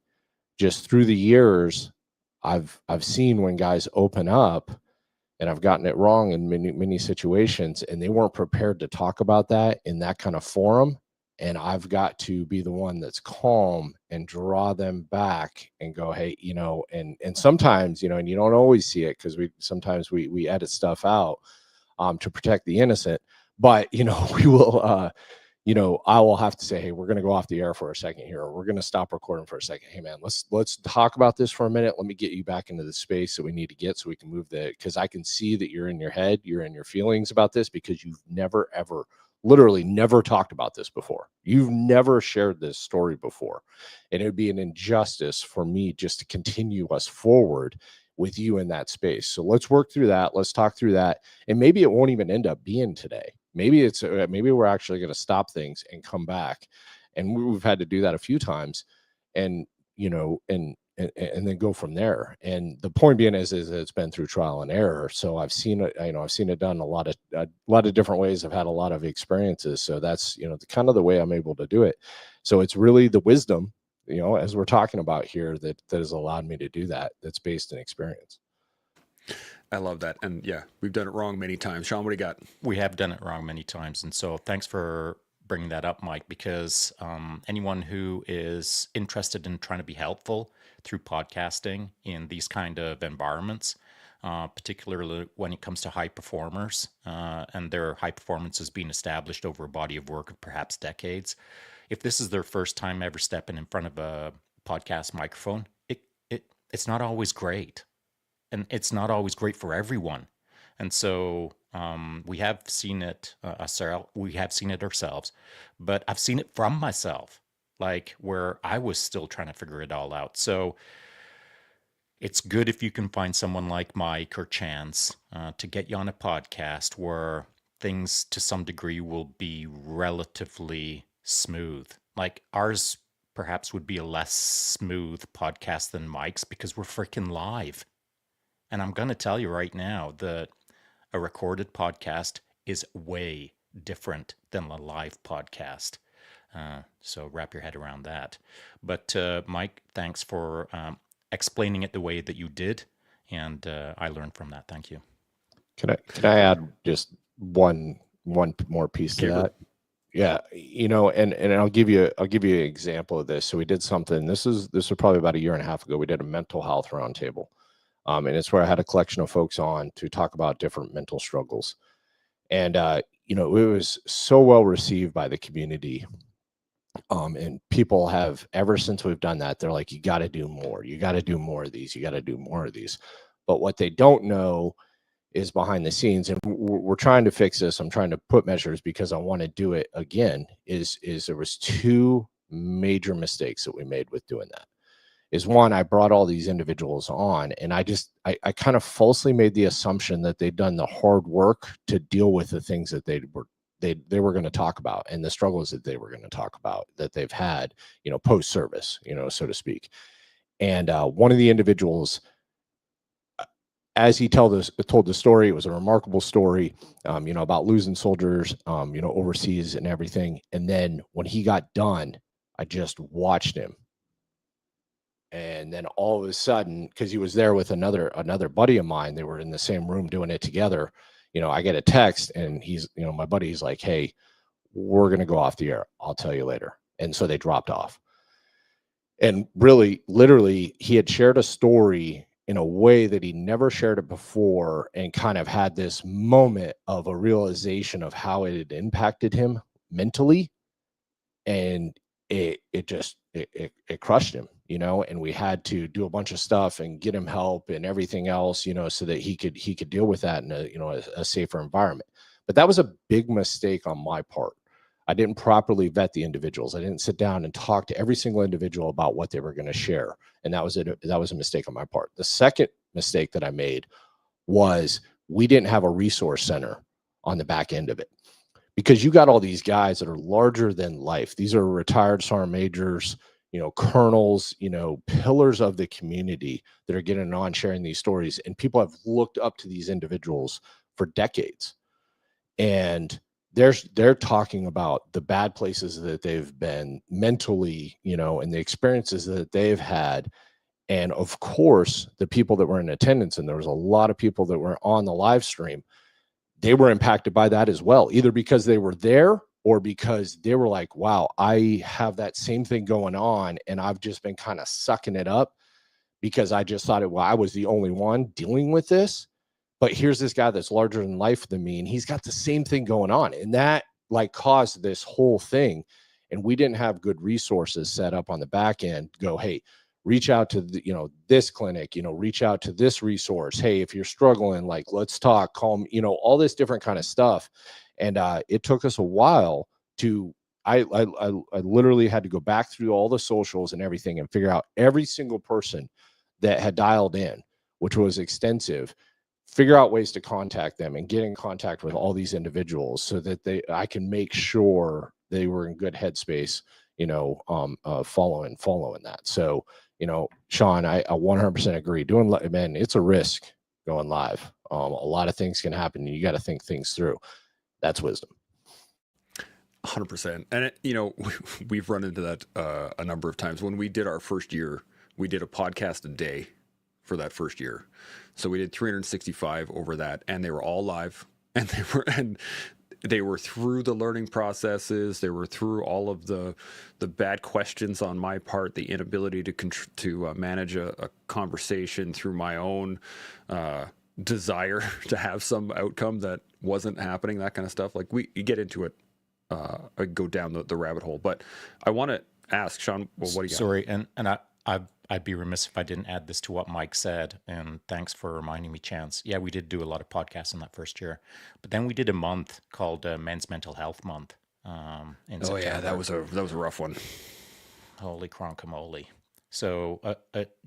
just through the years, I've seen when guys open up, and I've gotten it wrong in many situations, and they weren't prepared to talk about that in that kind of forum. And I've got to be the one that's calm and draw them back and go, hey, and sometimes, and you don't always see it because sometimes we edit stuff out to protect the innocent, but we will I will have to say, hey, we're going to go off the air for a second here, or we're going to stop recording for a second. Hey, man, let's talk about this for a minute. Let me get you back into the space that we need to get so we can move because I can see that you're in your head, you're in your feelings about this because you've never, ever, literally never talked about this before. You've never shared this story before. And it would be an injustice for me just to continue us forward with you in that space. So let's work through that. Let's talk through that. And maybe it won't even end up being today. Maybe maybe we're actually going to stop things and come back. And we've had to do that a few times and, and then go from there. And the point being is it's been through trial and error. So I've seen it, I've seen it done a lot of different ways. I've had a lot of experiences. So that's, kind of the way I'm able to do it. So it's really the wisdom, as we're talking about here, that has allowed me to do that. That's based in experience. I love that. And yeah, we've done it wrong many times. Sean, what do you got? We have done it wrong many times. And so thanks for bringing that up, Mike, because anyone who is interested in trying to be helpful through podcasting in these kind of environments, particularly when it comes to high performers and their high performance is being established over a body of work of perhaps decades, if this is their first time ever stepping in front of a podcast microphone, it's not always great. And it's not always great for everyone. And so we have seen it ourselves, but I've seen it from myself, like where I was still trying to figure it all out. So it's good if you can find someone like Mike or Chance to get you on a podcast where things to some degree will be relatively smooth. Like ours perhaps would be a less smooth podcast than Mike's because we're freaking live. And I'm going to tell you right now that a recorded podcast is way different than a live podcast. So wrap your head around that. But Mike, thanks for explaining it the way that you did. And I learned from that. Thank you. Can I add just one more piece to that? Yeah, and I'll give you an example of this. So we did something. This was probably about a year and a half ago. We did a mental health roundtable. And it's where I had a collection of folks on to talk about different mental struggles. And, it was so well received by the community And people have, ever since we've done that, they're like, you got to do more. You got to do more of these. You got to do more of these. But what they don't know is behind the scenes, and we're trying to fix this. I'm trying to put measures because I want to do it again. Is there was two major mistakes that we made with doing that. Is one, I brought all these individuals on, and I kind of falsely made the assumption that they'd done the hard work to deal with the things that they were going to talk about, and the struggles that they were going to talk about that they've had, post service, so to speak. And one of the individuals, as he told the story, it was a remarkable story, about losing soldiers, overseas and everything. And then when he got done, I just watched him. And then all of a sudden, because he was there with another buddy of mine, they were in the same room doing it together. I get a text, and he's, my buddy, he's like, "Hey, we're going to go off the air. I'll tell you later." And so they dropped off. And really, literally, he had shared a story in a way that he never shared it before, and kind of had this moment of a realization of how it had impacted him mentally. And it crushed him, and we had to do a bunch of stuff and get him help and everything else, so that he could deal with that in a safer environment. But that was a big mistake on my part. I didn't properly vet the individuals. I didn't sit down and talk to every single individual about what they were going to share. And that was a mistake on my part. The second mistake that I made was we didn't have a resource center on the back end of it. Because you got all these guys that are larger than life. These are retired sergeant majors, colonels, pillars of the community that are getting on sharing these stories. And people have looked up to these individuals for decades. And they're talking about the bad places that they've been mentally, and the experiences that they've had. And of course, the people that were in attendance, and there was a lot of people that were on the live stream, they were impacted by that as well, either because they were there or because they were like, wow, I have that same thing going on, and I've just been kind of sucking it up because I just thought I was the only one dealing with this. But here's this guy that's larger than life than me, and he's got the same thing going on. And that caused this whole thing. And we didn't have good resources set up on the back end. Go, hey, reach out to this clinic, reach out to this resource. Hey, if you're struggling, let's talk, call me, all this different kind of stuff. And it took us a while to, I literally had to go back through all the socials and everything and figure out every single person that had dialed in, which was extensive, figure out ways to contact them and get in contact with all these individuals so that I can make sure they were in good headspace, following that. So, Sean, I 100% agree. Man, it's a risk going live. A lot of things can happen, and you got to think things through. That's wisdom. 100%. And we've run into that a number of times. When we did our first year, we did a podcast a day for that first year. So we did 365 over that, and they were all live, and they were through the learning processes. They were through all of the bad questions on my part, the inability to manage a conversation through my own desire to have some outcome that wasn't happening, that kind of stuff. Like, we get into it, go down the rabbit hole. But I want to ask Sean, well, what do you got? Sorry, and I'd be remiss if I didn't add this to what Mike said, and thanks for reminding me, Chance. Yeah, we did do a lot of podcasts in that first year, but then we did a month called Men's Mental Health Month. In September. Yeah, that was a rough one. Holy cronkamole. So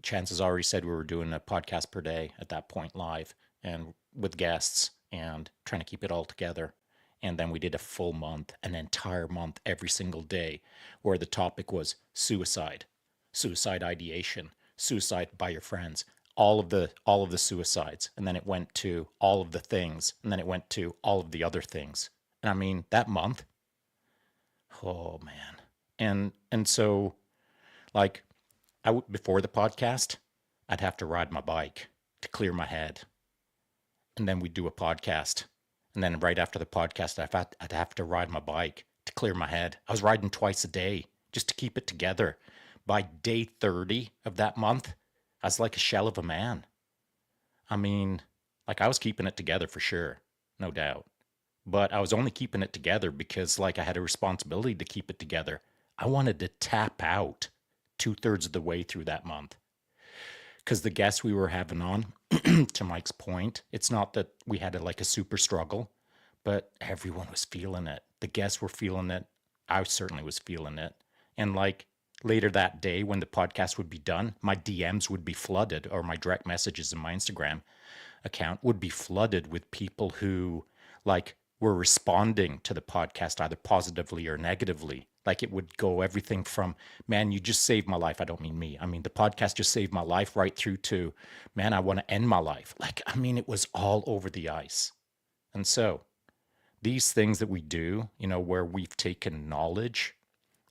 Chance has already said we were doing a podcast per day at that point, live and with guests, and trying to keep it all together. And then we did a full month, an entire month, every single day, where the topic was suicide ideation, suicide by your friends, all of the suicides. And then it went to all of the things, and then it went to all of the other things. And I mean, that month, oh man. And so, like, before the podcast, I'd have to ride my bike to clear my head. And then we'd do a podcast. And then right after the podcast, I'd have to ride my bike to clear my head. I was riding twice a day just to keep it together. By day 30 of that month, I was like a shell of a man. I mean, like, I was keeping it together for sure, no doubt. But I was only keeping it together because, like, I had a responsibility to keep it together. I wanted to tap out 2/3 of the way through that month because the guests we were having on, to Mike's point, it's not that we had like a super struggle, but everyone was feeling it. The guests were feeling it. I certainly was feeling it. And like later that day when the podcast would be done, my DMs would be flooded, or my direct messages in my Instagram account would be flooded with people who like were responding to the podcast either positively or negatively. Like it would go everything from, man, you just saved my life. I don't mean me. I mean, the podcast just saved my life, right through to, man, I want to end my life. Like, I mean, it was all over the ice. And so these things that we do, you know, where we've taken knowledge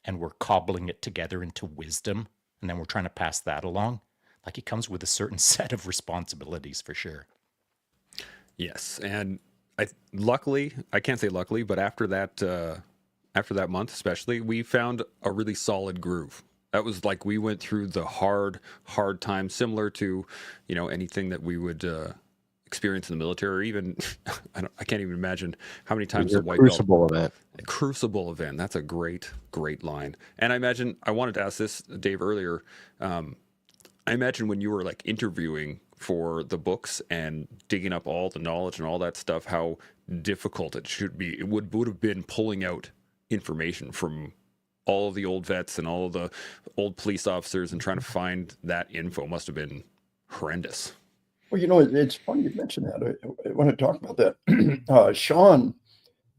and we're cobbling it together into wisdom, and then we're trying to pass that along, like it comes with a certain set of responsibilities for sure. Yes, and luckily, I can't say luckily, but after that month especially, we found a really solid groove. That was like we went through the hard time, similar to, you know, anything that we would experience in the military, or even I can't even imagine how many times the white crucible event. Crucible event. That's a great line. And I wanted to ask this, Dave, earlier. I imagine when you were like interviewing for the books and digging up all the knowledge and all that stuff, how difficult it would have been pulling out information from all of the old vets and all of the old police officers and trying to find that info must have been horrendous. Well, you know, it's funny you mentioned that. I want to talk about that. Sean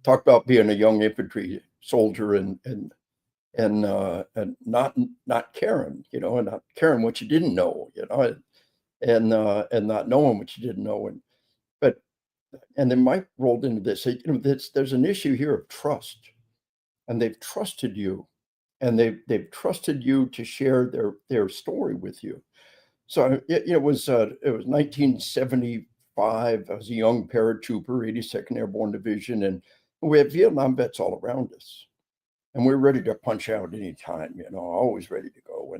talked about being a young infantry soldier and not caring, you know, and not caring what you didn't know, you know, and not knowing what you didn't know. And then Mike rolled into this. You know, there's an issue here of trust, and they've trusted you, and they've trusted you to share their story with you. So it was 1975. I was a young paratrooper, 82nd Airborne Division, and we had Vietnam vets all around us, and we were ready to punch out anytime, you know, always ready to go.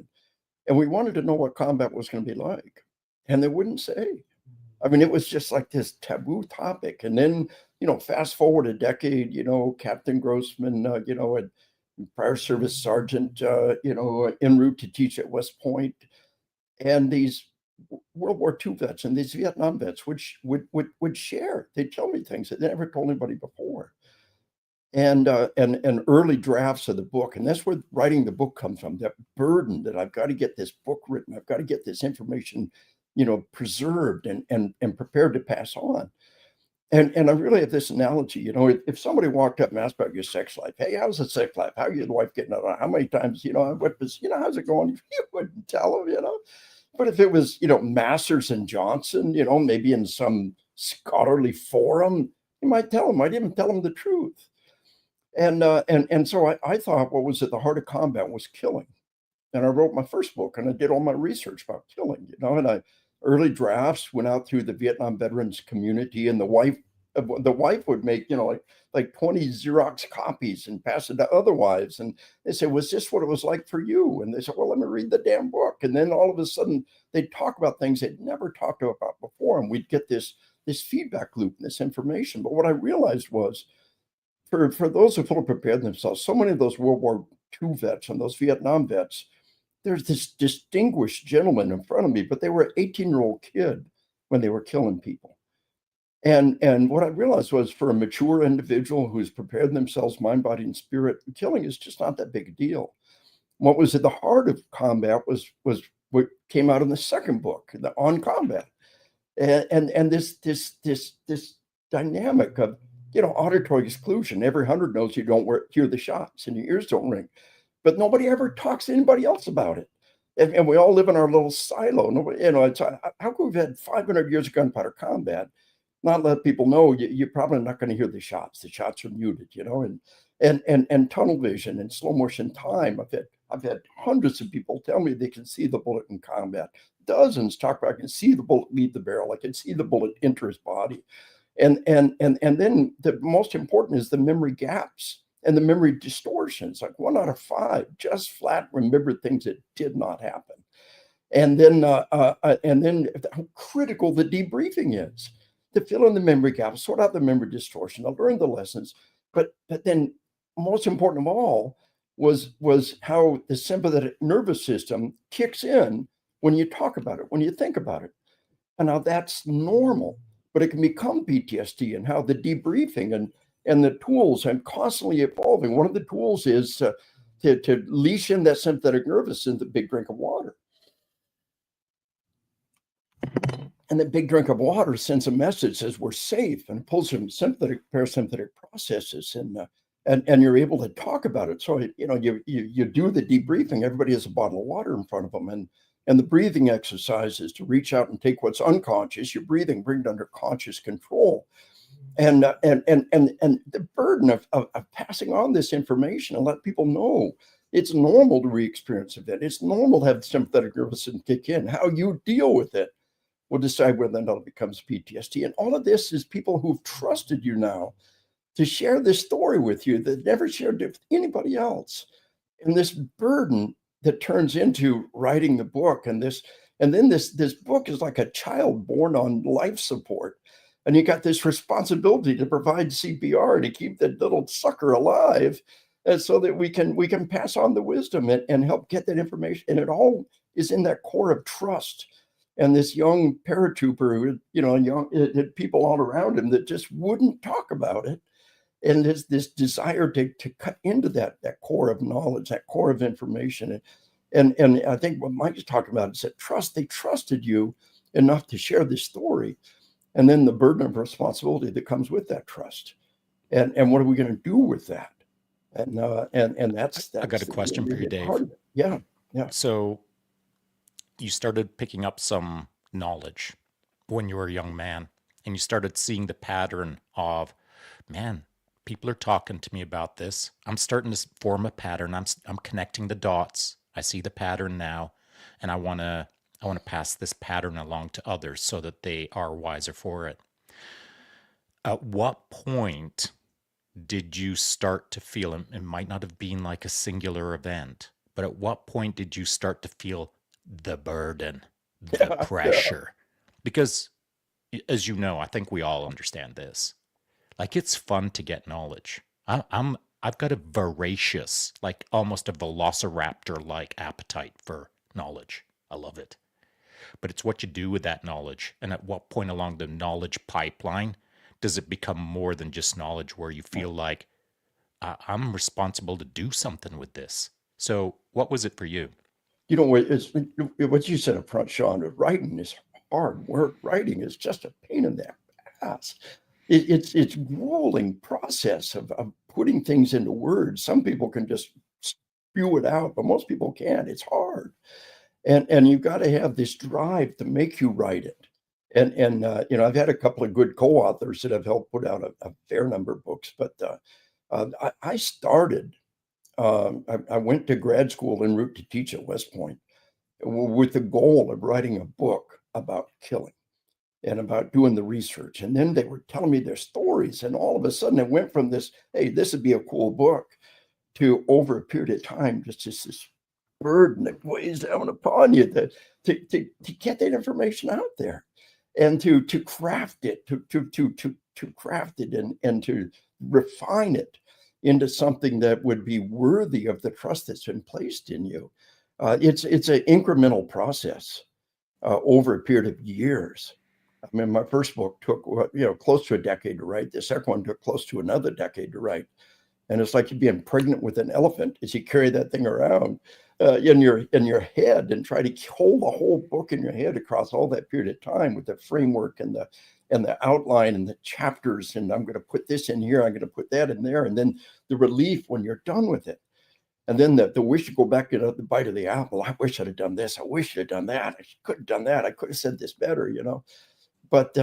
And we wanted to know what combat was going to be like, and they wouldn't say. I mean, it was just like this taboo topic. And then, you know, fast forward a decade, you know, Captain Grossman, you know, a prior service sergeant, you know, en route to teach at West Point, and these World War II vets and these Vietnam vets would share. They'd tell me things that they never told anybody before. And early drafts of the book, and that's where writing the book comes from. That burden that I've got to get this book written, I've got to get this information, you know, preserved and prepared to pass on. And I really have this analogy, you know, if somebody walked up and asked about your sex life, hey, how's the sex life? How are your wife getting out? How many times, you know, what was, you know, how's it going? You wouldn't tell them, you know. But if it was, you know, Masters and Johnson, you know, maybe in some scholarly forum, you might tell them. Might even tell them the truth. And so I thought what was at the heart of combat was killing. And I wrote my first book, and I did all my research about killing, you know, and early drafts went out through the Vietnam veterans community, and the wife would make, you know, like 20 Xerox copies and pass it to other wives. And they said, was this what it was like for you? And they said, well, let me read the damn book. And then all of a sudden they'd talk about things they'd never talked about before. And we'd get this feedback loop and this information. But what I realized was, for those who fully prepared themselves, so many of those World War II vets and those Vietnam vets, there's this distinguished gentleman in front of me, but they were an 18-year-old kid when they were killing people. And what I realized was, for a mature individual who's prepared themselves, mind, body, and spirit, killing is just not that big a deal. What was at the heart of combat was what came out in the second book, the On Combat, and this dynamic of, you know, auditory exclusion. Every 100 knows you don't hear the shots and your ears don't ring, but nobody ever talks to anybody else about it. And we all live in our little silo. Nobody, you know, it's how come we've had 500 years of gunpowder combat, not let people know you're probably not going to hear the shots. The shots are muted, you know, and tunnel vision and slow motion time. I've had hundreds of people tell me they can see the bullet in combat. Dozens talk about I can see the bullet leave the barrel. I can see the bullet enter his body. And then the most important is the memory gaps and the memory distortions. Like 1 out of 5 just flat remembered things that did not happen. And then how critical the debriefing is to fill in the memory gaps, sort out the memory distortion, to learn the lessons. But then most important of all was how the sympathetic nervous system kicks in when you talk about it, when you think about it. And now that's normal, but it can become PTSD, and how the debriefing and the tools are constantly evolving. One of the tools is to leash in that sympathetic nervous in the big drink of water. And the big drink of water sends a message, says we're safe, and pulls some sympathetic, parasympathetic processes, and you're able to talk about it. So you do the debriefing. Everybody has a bottle of water in front of them, and the breathing exercises to reach out and take what's unconscious, your breathing, bring it under conscious control. And the burden of passing on this information and let people know it's normal to re-experience it. It's normal to have the sympathetic nervous system kick in. How you deal with it will decide whether or not it becomes PTSD. And all of this is people who've trusted you now to share this story with you that never shared it with anybody else. And this burden that turns into writing the book, and then this book is like a child born on life support. And you got this responsibility to provide CPR to keep that little sucker alive, and so that we can pass on the wisdom and help get that information. And it all is in that core of trust. And this young paratrooper, young people all around him that just wouldn't talk about it. And there's this desire to cut into that core of knowledge, that core of information. And I think what Mike's talking about is that trust. They trusted you enough to share this story. And then the burden of responsibility that comes with that trust. And what are we going to do with that? And that's I got a question for you, Dave. Yeah. So you started picking up some knowledge when you were a young man, and you started seeing the pattern of, man, people are talking to me about this. I'm starting to form a pattern. I'm connecting the dots. I see the pattern now, and I want to pass this pattern along to others so that they are wiser for it. At what point did you start to feel, it might not have been like a singular event, but at what point did you start to feel the burden, the pressure? Because, as you know, I think we all understand this. Like, it's fun to get knowledge. I've got a voracious, like almost a velociraptor-like appetite for knowledge. I love it. But it's what you do with that knowledge, and at what point along the knowledge pipeline does it become more than just knowledge, where you feel like I'm responsible to do something with this. So what was it for you? It's what you said up front, Sean. Writing is hard work. Writing is just a pain in the ass. It's grueling process of putting things into words. Some people can just spew it out, but most people can't. It's hard. And you've got to have this drive to make you write it. And I've had a couple of good co-authors that have helped put out a fair number of books. But I started. I went to grad school en route to teach at West Point with the goal of writing a book about killing and about doing the research. And then they were telling me their stories, and all of a sudden it went from this, hey, this would be a cool book, to over a period of time, just this burden that weighs down upon you to get that information out there, and to craft it, to craft it and to refine it into something that would be worthy of the trust that's been placed in you. It's an incremental process over a period of years. I mean, my first book took close to a decade to write. The second one took close to another decade to write. And it's like you're being pregnant with an elephant as you carry that thing around in your head and try to hold the whole book in your head across all that period of time with the framework and the outline and the chapters. And I'm going to put this in here. I'm going to put that in there. And then the relief when you're done with it. And then the wish to go back to the bite of the apple. I wish I'd have done this. I wish I'd done that. I could have done that. I could have said this better, But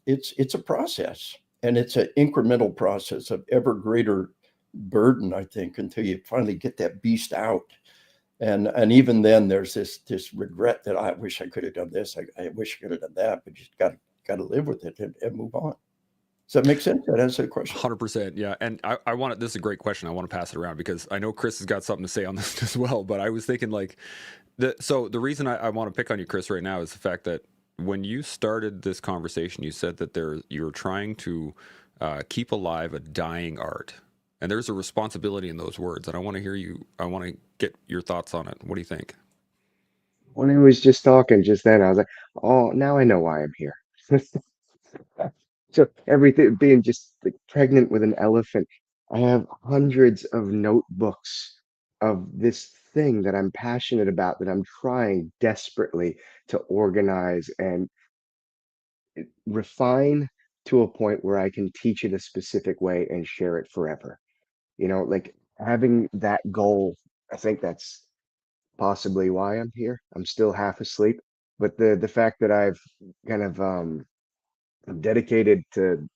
it's a process, and it's an incremental process of ever greater burden, I think, until you finally get that beast out. And even then, there's this regret that I wish I could have done this. I wish I could have done that. But you just got to live with it and move on. Does that make sense? That answer the question. 100%. Yeah. And I want to, this is a great question. I want to pass it around because I know Chris has got something to say on this as well. But I was thinking so the reason I want to pick on you, Chris, right now is the fact that when you started this conversation, you said that you were trying to keep alive a dying art. And there's a responsibility in those words. And I want to get your thoughts on it. What do you think? When I was just talking just then, I was like, oh, now I know why I'm here. So everything being just like pregnant with an elephant. I have hundreds of notebooks of this thing that I'm passionate about that I'm trying desperately to organize and refine to a point where I can teach it a specific way and share it forever. Like having that goal, I think that's possibly why I'm here. I'm still half asleep, but the fact that I've kind of dedicated to,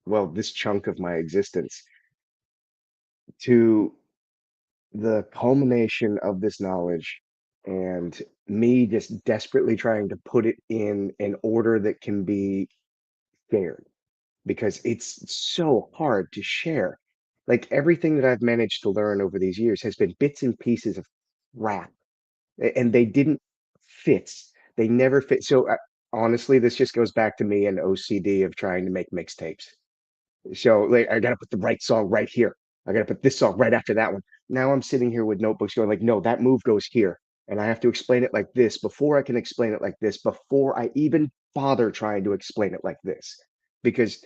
well, this chunk of my existence to the culmination of this knowledge and me just desperately trying to put it in an order that can be shared because it's so hard to share. Like everything that I've managed to learn over these years has been bits and pieces of crap, and they didn't fit. They never fit. So honestly, this just goes back to me and OCD of trying to make mixtapes. So like I gotta put the right song right here. I gotta put this song right after that one. Now I'm sitting here with notebooks going like, no, that move goes here. And I have to explain it like this before I can explain it like this, before I even bother trying to explain it like this. Because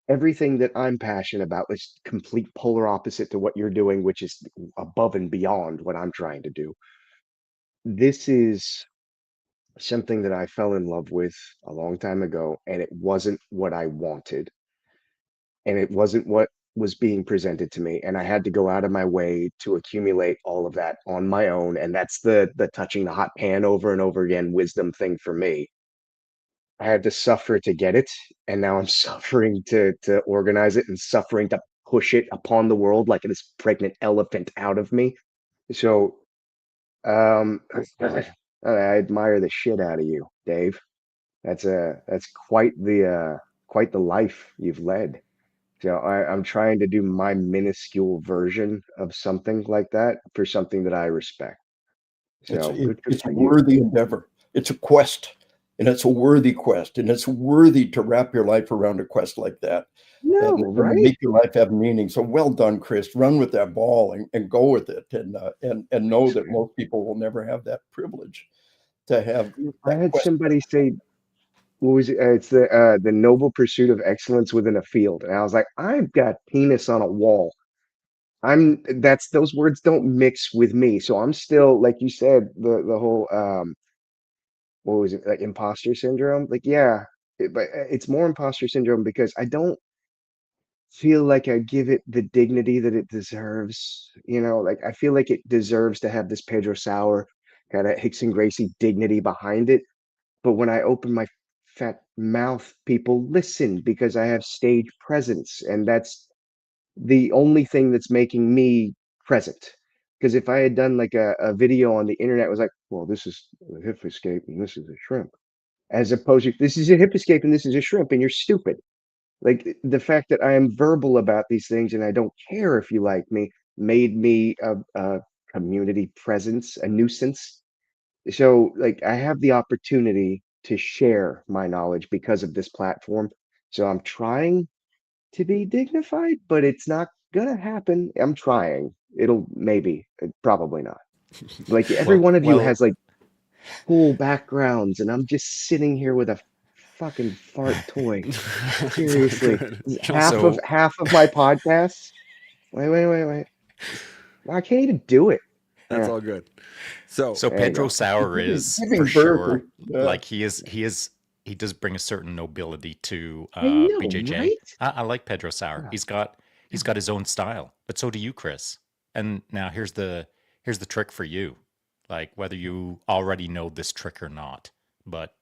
everything that I'm passionate about is complete polar opposite to what you're doing, which is above and beyond what I'm trying to do. This is something that I fell in love with a long time ago, and it wasn't what I wanted, and it wasn't what was being presented to me. And I had to go out of my way to accumulate all of that on my own. And that's the touching the hot pan over and over again wisdom thing for me. I had to suffer to get it, and now I'm suffering to organize it and suffering to push it upon the world like this pregnant elephant out of me. So um I admire the shit out of you, Dave. That's quite the life you've led. So I'm trying to do my minuscule version of something like that for something that I respect. So good It's a for you. worthy endeavor. It's a quest, and it's a worthy quest, and it's worthy to wrap your life around a quest like that, and No, it's going to right? make your life have meaning. So well done, Chris. Run with that ball and go with it, and know Thanks, that man. most people will never have that privilege to have I that had quest. somebody say, what was it? It's the noble pursuit of excellence within a field. And I was like, I've got penis on a wall. That's those words don't mix with me. So I'm still, like you said, the whole what was it, like imposter syndrome? Like, yeah, but it's more imposter syndrome because I don't feel like I give it the dignity that it deserves. Like I feel like it deserves to have this Pedro Sauer kind of Hickson Gracie dignity behind it. But when I open my fat mouth, people listen because I have stage presence, and that's the only thing that's making me present. Because if I had done like a video on the internet, it was like, well, this is a hip escape and this is a shrimp, as opposed to this is a hip escape and this is a shrimp, and you're stupid. Like the fact that I am verbal about these things and I don't care if you like me made me a community presence, a nuisance. So like I have the opportunity to share my knowledge because of this platform. So I'm trying to be dignified, but it's not gonna happen. I'm trying. It'll maybe, probably not. Like every Well, one of you well, has like cool backgrounds, and I'm just sitting here with a fucking fart toy. It's all Seriously, good. half of so half of my podcasts. Wait. I can't even do it. That's Yeah, all good. So, so there you Pedro go. Sauer Giving, is for giving Burke, sure like he does bring a certain nobility to I know, BJJ. right? I like Pedro Sauer. Yeah. He's got his own style, but so do you, Chris. And now here's the trick for you. Like whether you already know this trick or not, but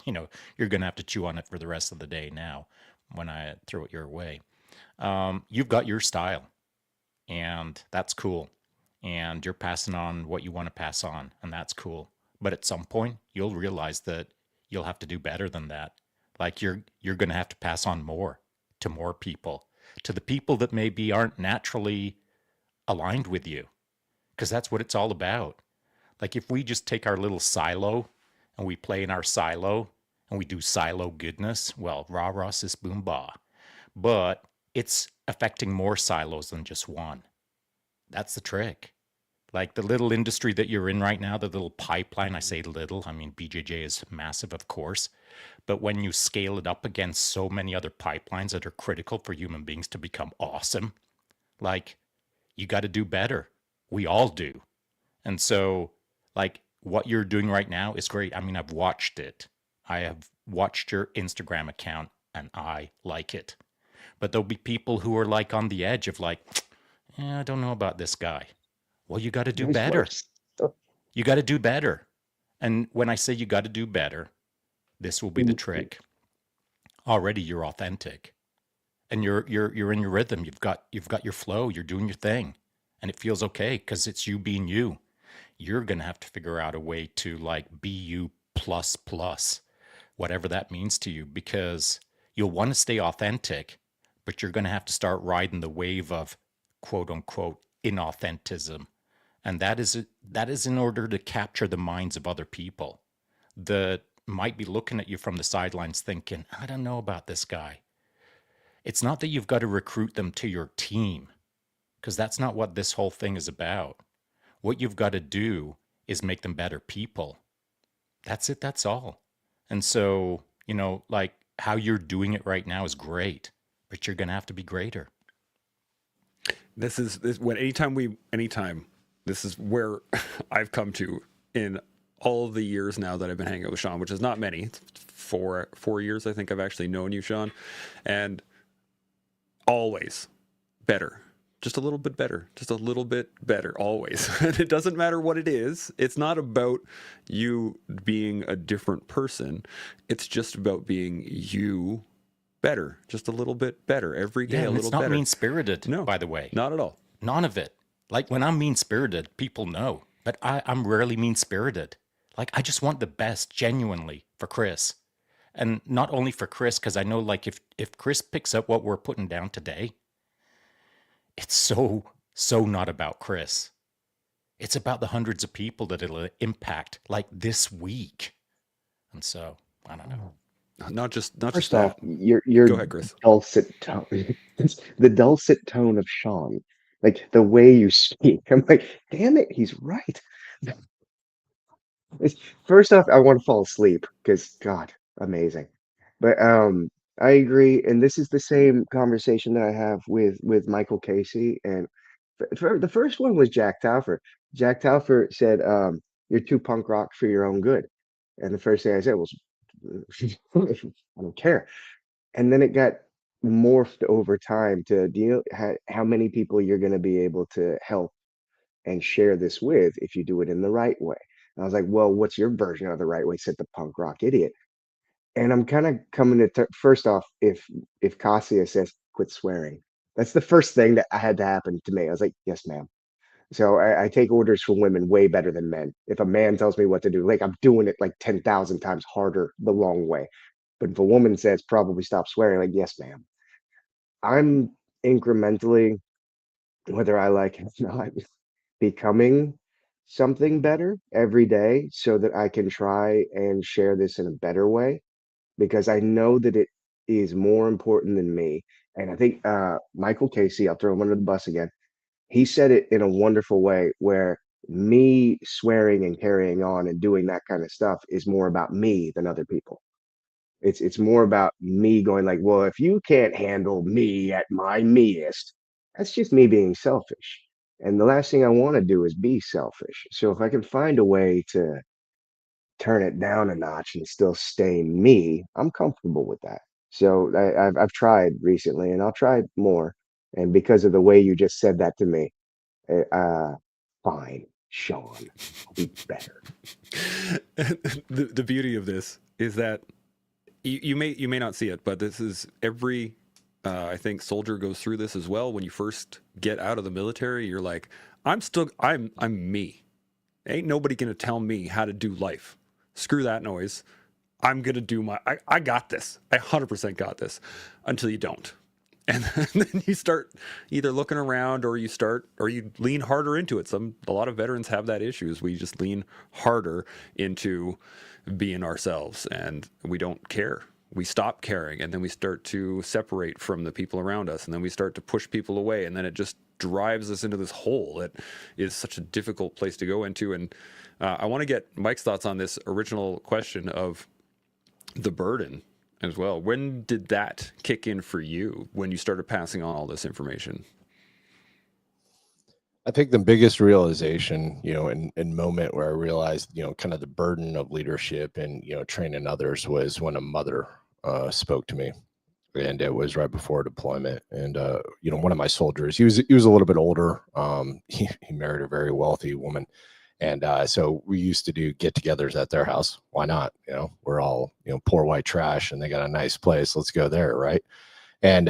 you're gonna have to chew on it for the rest of the day now when I throw it your way. You've got your style, and that's cool. And you're passing on what you want to pass on, and that's cool. But at some point, you'll realize that you'll have to do better than that. Like you're going to have to pass on more to more people, to the people that maybe aren't naturally aligned with you, because that's what it's all about. Like if we just take our little silo and we play in our silo and we do silo goodness, well, rah rah sis boom ba. But it's affecting more silos than just one. That's the trick. Like the little industry that you're in right now, the little pipeline, I say little, I mean, BJJ is massive, of course. But when you scale it up against so many other pipelines that are critical for human beings to become awesome, like you got to do better. We all do. And so, like, what you're doing right now is great. I mean, I've watched it. I have watched your Instagram account and I like it. But there'll be people who are like on the edge of like, I don't know about this guy. Well, you got to do There's better. worse. You got to do better. And when I say you got to do better, this will be the trick. Already you're authentic. And you're in your rhythm. You've got your flow, you're doing your thing. And it feels okay cuz it's you being you. You're going to have to figure out a way to like be you plus plus, whatever that means to you, because you'll want to stay authentic, but you're going to have to start riding the wave of quote unquote inauthentism. And that is in order to capture the minds of other people that might be looking at you from the sidelines thinking, I don't know about this guy. It's not that you've got to recruit them to your team, because that's not what this whole thing is about. What you've got to do is make them better people. That's it, that's all. And so, like how you're doing it right now is great, but you're going to have to be greater. This when anytime this is where I've come to in all of the years now that I've been hanging out with Sean, which is not many. It's 4 years I think I've actually known you, Sean, and always better. Just a little bit better. Just a little bit better, always. And it doesn't matter what it is. It's not about you being a different person. It's just about being you better. Just a little bit better every day, Yeah, a and little it's not better. mean-spirited, No, by the way. not at all. None of it. Like when I'm mean-spirited, people know, but I'm rarely mean-spirited. Like I just want the best, genuinely, for Chris. And not only for Chris, because I know like if Chris picks up what we're putting down today, it's so not about Chris. It's about the hundreds of people that it'll impact like this week. And so, I don't know. Not just First that. off, your Go ahead, Chris. dulcet tone, the dulcet tone of Sean, like the way you speak. I'm like, damn it, he's right. First off, I want to fall asleep because God, amazing. But I agree, and this is the same conversation that I have with Michael Casey, and for the first one was Jack Taufer. Jack Taufer said, "You're too punk rock for your own good," and the first thing I said was, "I don't care." And then it got morphed over time to deal how many people you're going to be able to help and share this with if you do it in the right way. And I was like, well, what's your version of the right way? Said the punk rock idiot. And I'm kind of coming to first off, if Cassia says quit swearing, that's the first thing that had to happen to me. I was like, yes, ma'am. So I take orders from women way better than men. If a man tells me what to do, like I'm doing it like 10,000 times harder the long way. But if a woman says probably stop swearing, like, yes, ma'am. I'm incrementally, whether I like it or not, becoming something better every day so that I can try and share this in a better way because I know that it is more important than me. And I think Michael Casey, I'll throw him under the bus again. He said it in a wonderful way where me swearing and carrying on and doing that kind of stuff is more about me than other people. It's more about me going like, well, if you can't handle me at my meest, that's just me being selfish. And the last thing I want to do is be selfish. So if I can find a way to turn it down a notch and still stay me, I'm comfortable with that. So I've tried recently, and I'll try more. And because of the way you just said that to me, fine, Sean, I'll be better. The beauty of this is that you may not see it, but this is every I think soldier goes through this as well. When you first get out of the military, you're like, I'm me. Ain't nobody gonna tell me how to do life. Screw that noise. I'm gonna do I got this. I 100% got this until you don't. And then you start either looking around or you lean harder into it. A lot of veterans have that issue is we just lean harder into being ourselves and we don't care. we stop caring, and then we start to separate from the people around us, and then we start to push people away, and then it just drives us into this hole that is such a difficult place to go into. And I want to get Mike's thoughts on this original question of the burden as well. When did that kick in for you, when you started passing on all this information? I think the biggest realization, in moment where I realized, kind of the burden of leadership and, training others, was when a mother spoke to me. And it was right before deployment. And, one of my soldiers, he was a little bit older. He married a very wealthy woman. And so we used to do get-togethers at their house. Why not? We're all, poor white trash, and they got a nice place. Let's go there, right? And,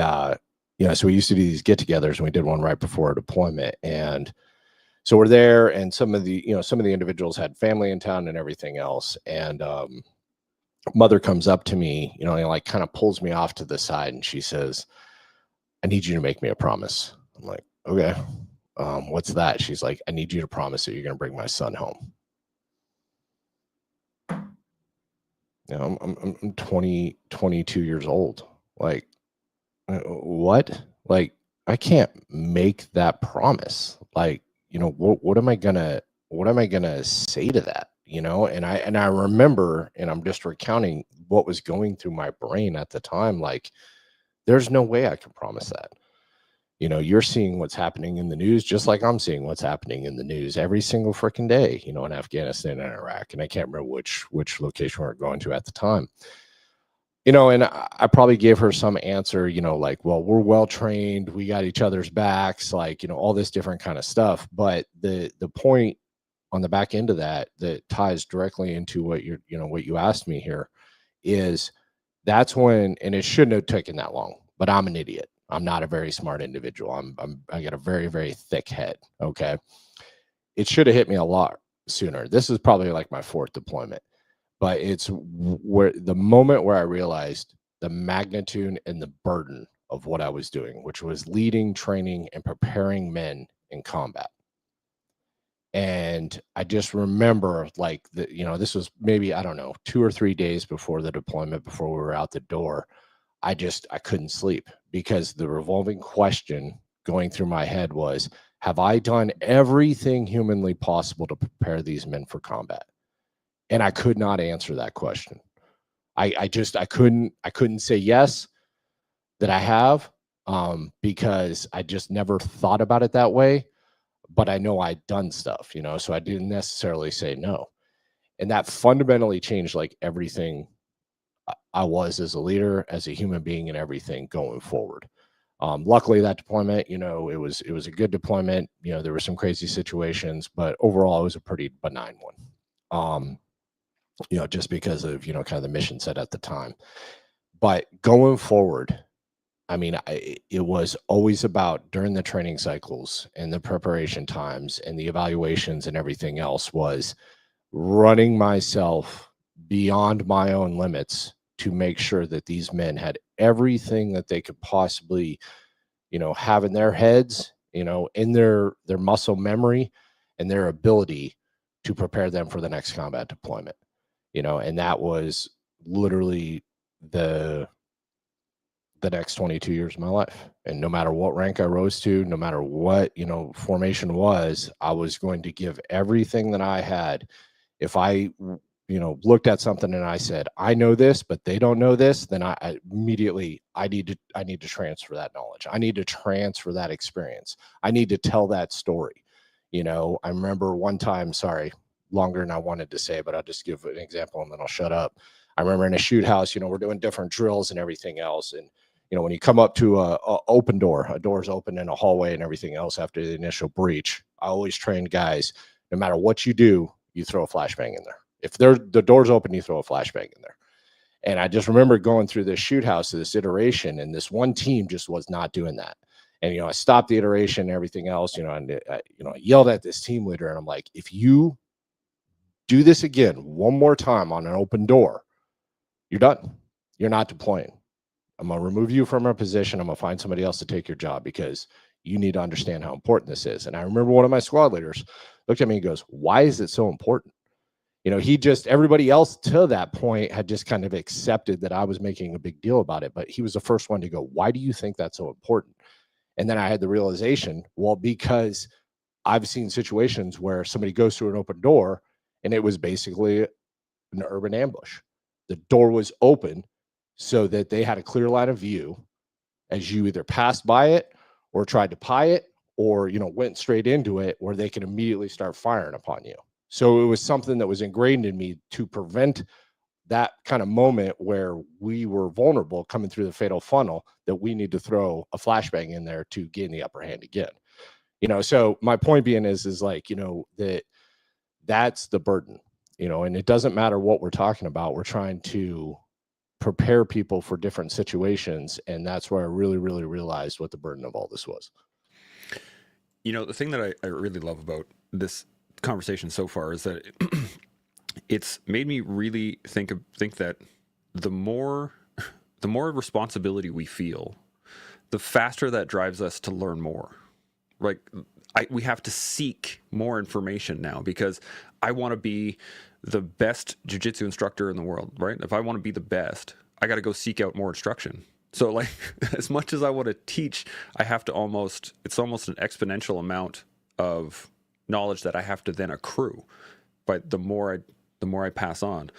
so we used to do these get-togethers, and we did one right before deployment. And so we're there, and some of the individuals had family in town and everything else. And mother comes up to me, and like kind of pulls me off to the side, and she says, "I need you to make me a promise." I'm like, "Okay, what's that?" She's like, "I need you to promise that you're going to bring my son home." I'm 22 years old. Like, what? Like, I can't make that promise. Like, what am I gonna say to that? And I remember, and I'm just recounting what was going through my brain at the time. Like, there's no way I can promise that. You're seeing what's happening in the news, just like I'm seeing what's happening in the news every single freaking day, in Afghanistan and Iraq. And I can't remember which location we we're going to at the time. And I probably gave her some answer, like, well, we're well trained, we got each other's backs, like, all this different kind of stuff. But the point on the back end of that ties directly into what what you asked me here is, that's when, and it shouldn't have taken that long, but I'm an idiot. I'm not a very smart individual. I got a very, very thick head. Okay. It should have hit me a lot sooner. This is probably like my 4th deployment, but it's where the moment where I realized the magnitude and the burden of what I was doing, which was leading, training, and preparing men in combat. And I just remember, like, this was maybe, I don't know, 2 or 3 days before the deployment, before we were out the door. I couldn't sleep, because the revolving question going through my head was, have I done everything humanly possible to prepare these men for combat? And I could not answer that question. I couldn't say yes, that I have, because I just never thought about it that way. But I know I'd done stuff, so I didn't necessarily say no. And that fundamentally changed, like, everything I was as a leader, as a human being, and everything going forward. Luckily, that deployment, it was a good deployment. There were some crazy situations, but overall, it was a pretty benign one. Just because of, kind of the mission set at the time. But going forward, I mean, it was always about, during the training cycles and the preparation times and the evaluations and everything else, was running myself beyond my own limits to make sure that these men had everything that they could possibly, have in their heads, in their muscle memory and their ability to prepare them for the next combat deployment. And that was literally the next 22 years of my life. And no matter what rank I rose to, no matter what, formation was, I was going to give everything that I had. If I, looked at something and I said, I know this, but they don't know this, then I immediately, I need to transfer that knowledge. I need to transfer that experience. I need to tell that story. I remember one time, sorry, longer than I wanted to say, but I'll just give an example and then I'll shut up. I remember in a shoot house, we're doing different drills and everything else. And, when you come up to a open door, a door's open in a hallway and everything else after the initial breach, I always train guys, no matter what you do, you throw a flashbang in there. If the door's open, you throw a flashbang in there. And I just remember going through this shoot house, this iteration, and this one team just was not doing that. And, I stopped the iteration and everything else, and I yelled at this team leader, and I'm like, if you do this again one more time on an open door, you're done. You're not deploying. I'm going to remove you from our position. I'm going to find somebody else to take your job, because you need to understand how important this is. And I remember one of my squad leaders looked at me and goes, why is it so important? Everybody else to that point had just kind of accepted that I was making a big deal about it. But he was the first one to go, why do you think that's so important? And then I had the realization, well, because I've seen situations where somebody goes through an open door and it was basically an urban ambush. The door was open so that they had a clear line of view as you either passed by it or tried to pie it or, went straight into it, where they can immediately start firing upon you. So it was something that was ingrained in me to prevent that kind of moment where we were vulnerable coming through the fatal funnel, that we need to throw a flashbang in there to gain the upper hand again. So my point being is like, that's the burden, and it doesn't matter what we're talking about. We're trying to prepare people for different situations. And that's where I really, really realized what the burden of all this was. The thing that I really love about this conversation so far is that it's made me really think that the more responsibility we feel, the faster that drives us to learn more. Like we have to seek more information now, because I want to be the best jiu-jitsu instructor in the world, right? If I want to be the best, I got to go seek out more instruction. So like, as much as I want to teach, I have to it's almost an exponential amount of knowledge that I have to then accrue. But the more I pass on,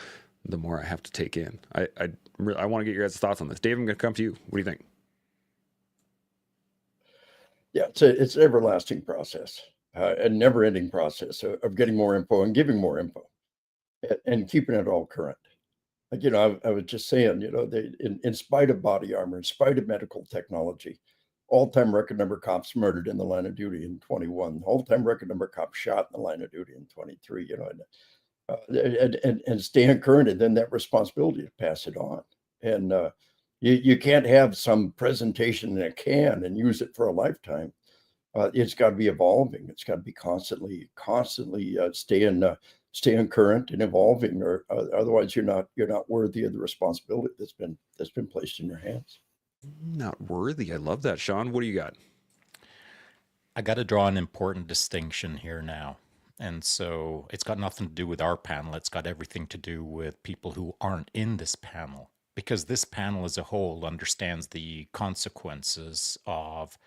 the more I have to take in. I want to get your guys' thoughts on this. Dave, I'm going to come to you. What do you think? Yeah, it's an everlasting process, a never-ending process of getting more info and giving more info, and keeping it all current. Like, I was just saying, in spite of body armor, in spite of medical technology, all-time record number of cops murdered in the line of duty in 21, all-time record number of cops shot in the line of duty in 23, and staying current, and then that responsibility to pass it on. And you can't have some presentation in a can and use it for a lifetime. It's got to be evolving. It's got to be constantly staying current and evolving, or otherwise you're not worthy of the responsibility that's been placed in your hands. Not worthy. I love that, Sean. What do you got? I got to draw an important distinction here now. And so it's got nothing to do with our panel. It's got everything to do with people who aren't in this panel, because this panel as a whole understands the consequences of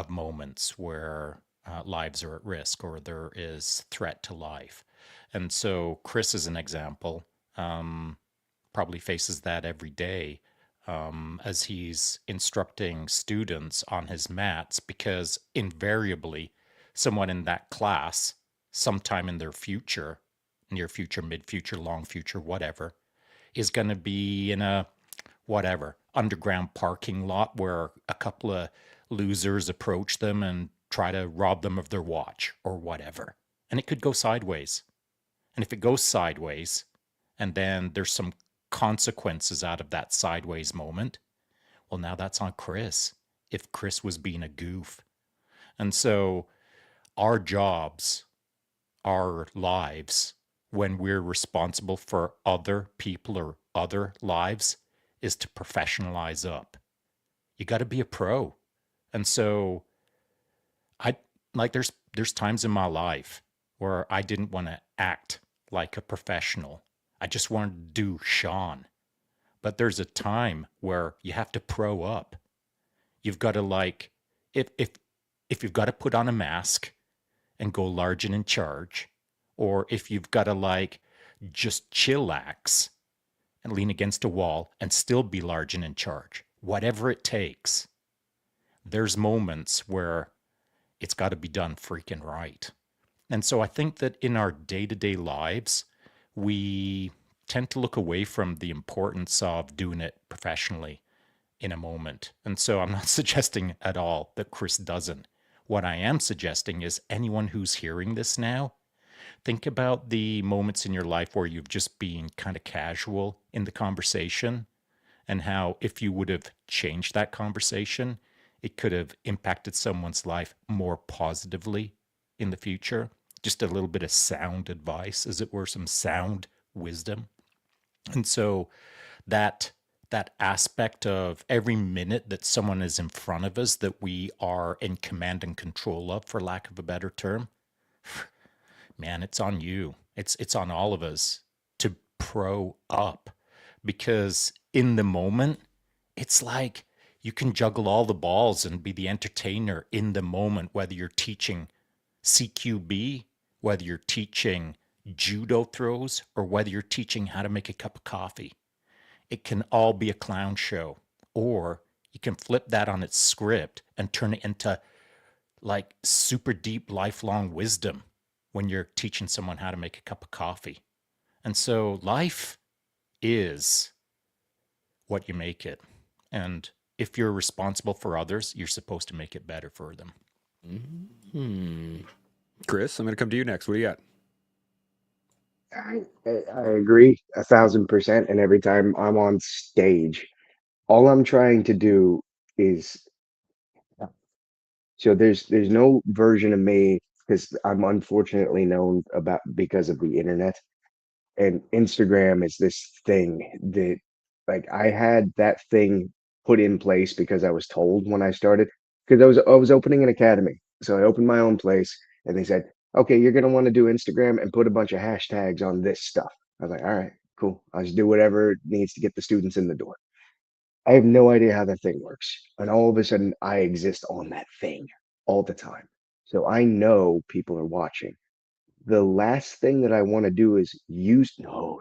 moments where lives are at risk or there is threat to life. And so Chris, as an example, probably faces that every day as he's instructing students on his mats, because invariably someone in that class, sometime in their future, near future, mid future, long future, whatever, is going to be in a underground parking lot where a couple of losers approach them and try to rob them of their watch or whatever. And it could go sideways. And if it goes sideways, and then there's some consequences out of that sideways moment, well, now that's on Chris, if Chris was being a goof. And so our jobs, our lives, when we're responsible for other people or other lives, is to professionalize up. You got to be a pro. And so there's times in my life where I didn't want to act like a professional. I just wanted to do Sean. But there's a time where you have to pro up. You've got to if you've got to put on a mask and go large and in charge, or if you've got to just chillax and lean against a wall and still be large and in charge, whatever it takes, there's moments where it's got to be done freaking right. And so I think that in our day-to-day lives, we tend to look away from the importance of doing it professionally in a moment. And so I'm not suggesting at all that Chris doesn't. What I am suggesting is anyone who's hearing this now, think about the moments in your life where you've just been kind of casual in the conversation, and how if you would have changed that conversation, it could have impacted someone's life more positively in the future. Just a little bit of sound advice, as it were, some sound wisdom. And so that aspect of every minute that someone is in front of us that we are in command and control of, for lack of a better term, man, it's on you. It's on all of us to pro up, because in the moment, it's like you can juggle all the balls and be the entertainer in the moment, whether you're teaching CQB, whether you're teaching judo throws, or whether you're teaching how to make a cup of coffee. It can all be a clown show. Or you can flip that on its script and turn it into like super deep lifelong wisdom when you're teaching someone how to make a cup of coffee. And so life is what you make it. And if you're responsible for others, you're supposed to make it better for them. Chris, I'm going to come to you next. What do you got? I agree 1,000%. And every time I'm on stage, all I'm trying to do is so there's no version of me because I'm unfortunately known about because of the internet. And Instagram is this thing that like I had that thing put in place because I was told when I started because I was opening an academy. So I opened my own place and they said, "Okay, you're going to want to do Instagram and put a bunch of hashtags on this stuff." I was like, "All right, cool. I'll just do whatever needs to get the students in the door." I have no idea how that thing works. And all of a sudden I exist on that thing all the time. So I know people are watching. The last thing that I want to do is use no,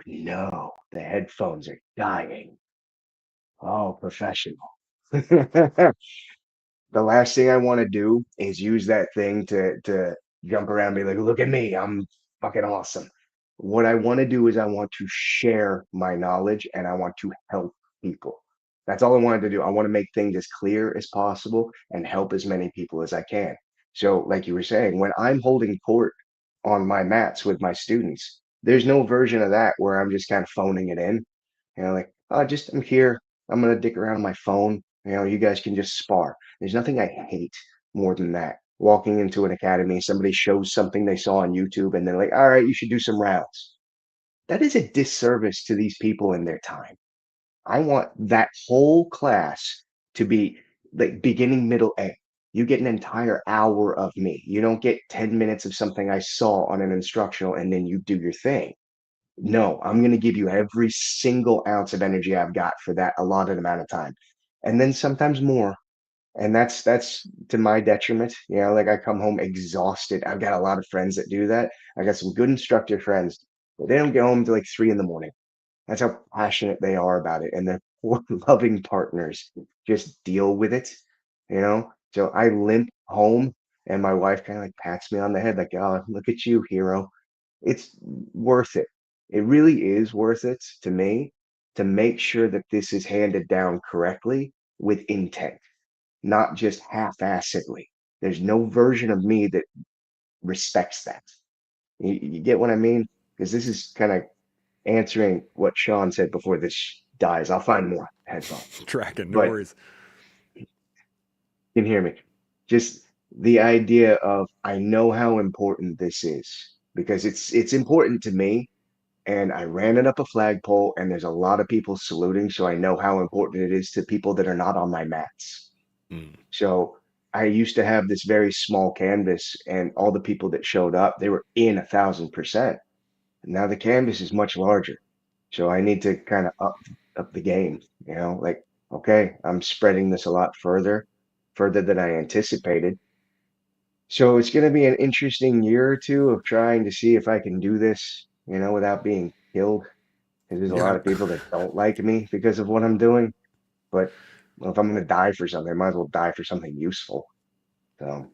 the headphones are dying. Oh, professional. The last thing I want to do is use that thing to jump around and be like, look at me, I'm fucking awesome. What I want to do is I want to share my knowledge and I want to help people. That's all I wanted to do. I want to make things as clear as possible and help as many people as I can. So, like you were saying, when I'm holding court on my mats with my students, there's no version of that where I'm just kind of phoning it in. Like, oh, just I'm here. I'm gonna dick around on my phone. You guys can just spar. There's nothing I hate more than that. Walking into an academy, somebody shows something they saw on YouTube, and they're like, all right, you should do some rounds. That is a disservice to these people in their time. I want that whole class to be like beginning, middle, end. You get an entire hour of me. You don't get 10 minutes of something I saw on an instructional and then you do your thing. No, I'm going to give you every single ounce of energy I've got for that allotted amount of time. And then sometimes more. And that's to my detriment. Like I come home exhausted. I've got a lot of friends that do that. I got some good instructor friends, but they don't get home till like 3 in the morning. That's how passionate they are about it. And they're poor loving partners. Just deal with it, you know? So I limp home and my wife kind of like pats me on the head, like, oh, look at you, hero. It's worth it. It really is worth it to me to make sure that this is handed down correctly with intent, not just half-assedly. There's no version of me that respects that. You get what I mean? Because this is kind of answering what Sean said before this dies. I'll find more headphones, Tracking, no but worries. you can hear me. Just the idea of I know how important this is because it's important to me and I ran it up a flagpole and there's a lot of people saluting, so I know how important it is to people that are not on my mats. Mm. So I used to have this very small canvas and all the people that showed up, they were in 1,000%. Now the canvas is much larger. So I need to kind of up the game, like, okay, I'm spreading this a lot further than I anticipated. So it's going to be an interesting year or two of trying to see if I can do this, without being killed. Because there's a lot Yeah, of people that don't like me because of what I'm doing. But well, if I'm going to die for something, I might as well die for something useful. So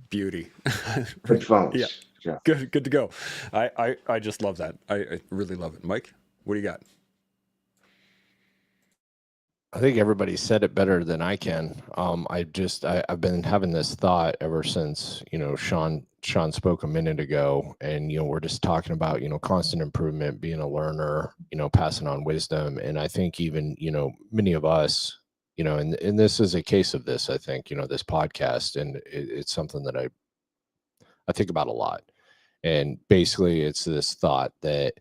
beauty. Yeah, headphones. So, good to go. I just love that. I really love it. Mike, what do you got? I think everybody said it better than I can. I've been having this thought ever since, Sean spoke a minute ago, and, we're just talking about, constant improvement, being a learner, passing on wisdom. And I think even, many of us, and this is a case of this, I think, this podcast, and it's something that I think about a lot. And basically it's this thought that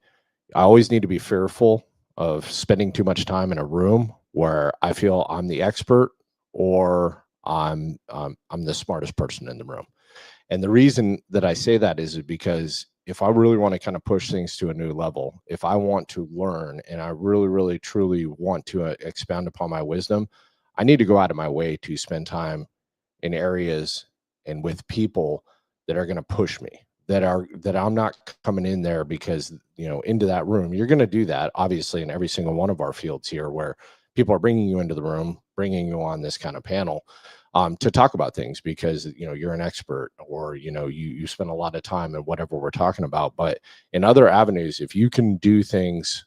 I always need to be fearful of spending too much time in a room where I feel I'm the expert or I'm the smartest person in the room. And the reason that I say that is because if I really want to kind of push things to a new level, if I want to learn and I really, really, truly want to expound upon my wisdom, I need to go out of my way to spend time in areas and with people that are going to push me, that I'm not coming in there because, into that room. You're going to do that, obviously, in every single one of our fields here, where people are bringing you into the room, bringing you on this kind of panel to talk about things because, you're an expert, or, you spend a lot of time in whatever we're talking about. But in other avenues, if you can do things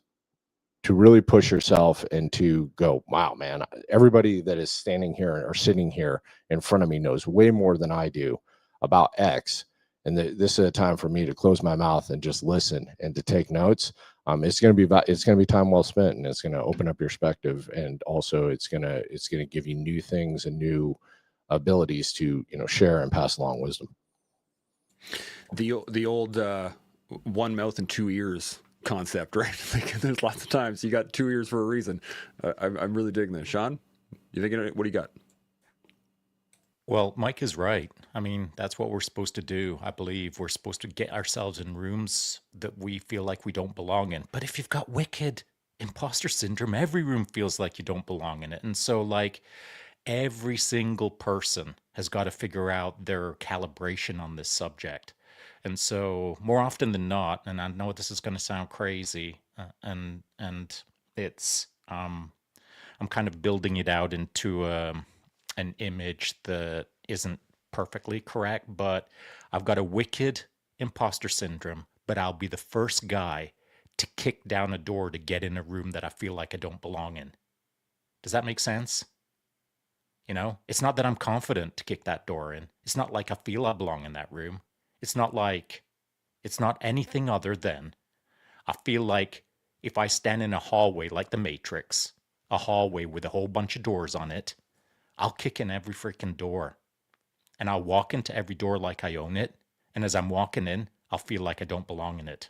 to really push yourself and to go, wow, man, everybody that is standing here or sitting here in front of me knows way more than I do about X. And this is a time for me to close my mouth and just listen and to take notes. It's going to be time well spent, and it's going to open up your perspective. And also it's going to give you new things and new abilities to, share and pass along wisdom. The old one mouth and two ears concept, right? Like, there's lots of times you got two ears for a reason. I'm really digging this. Sean, you thinking? What do you got? Well, Mike is right. I mean, that's what we're supposed to do. I believe we're supposed to get ourselves in rooms that we feel like we don't belong in. But if you've got wicked imposter syndrome, every room feels like you don't belong in it. And so, like, every single person has got to figure out their calibration on this subject. And so, more often than not, and I know this is going to sound crazy, and it's I'm kind of building it out into an image that isn't perfectly correct, but I've got a wicked imposter syndrome, but I'll be the first guy to kick down a door to get in a room that I feel like I don't belong in. Does that make sense? It's not that I'm confident to kick that door in. It's not like I feel I belong in that room. It's not anything other than I feel like if I stand in a hallway like the Matrix, a hallway with a whole bunch of doors on it, I'll kick in every freaking door. And I'll walk into every door like I own it. And as I'm walking in, I'll feel like I don't belong in it.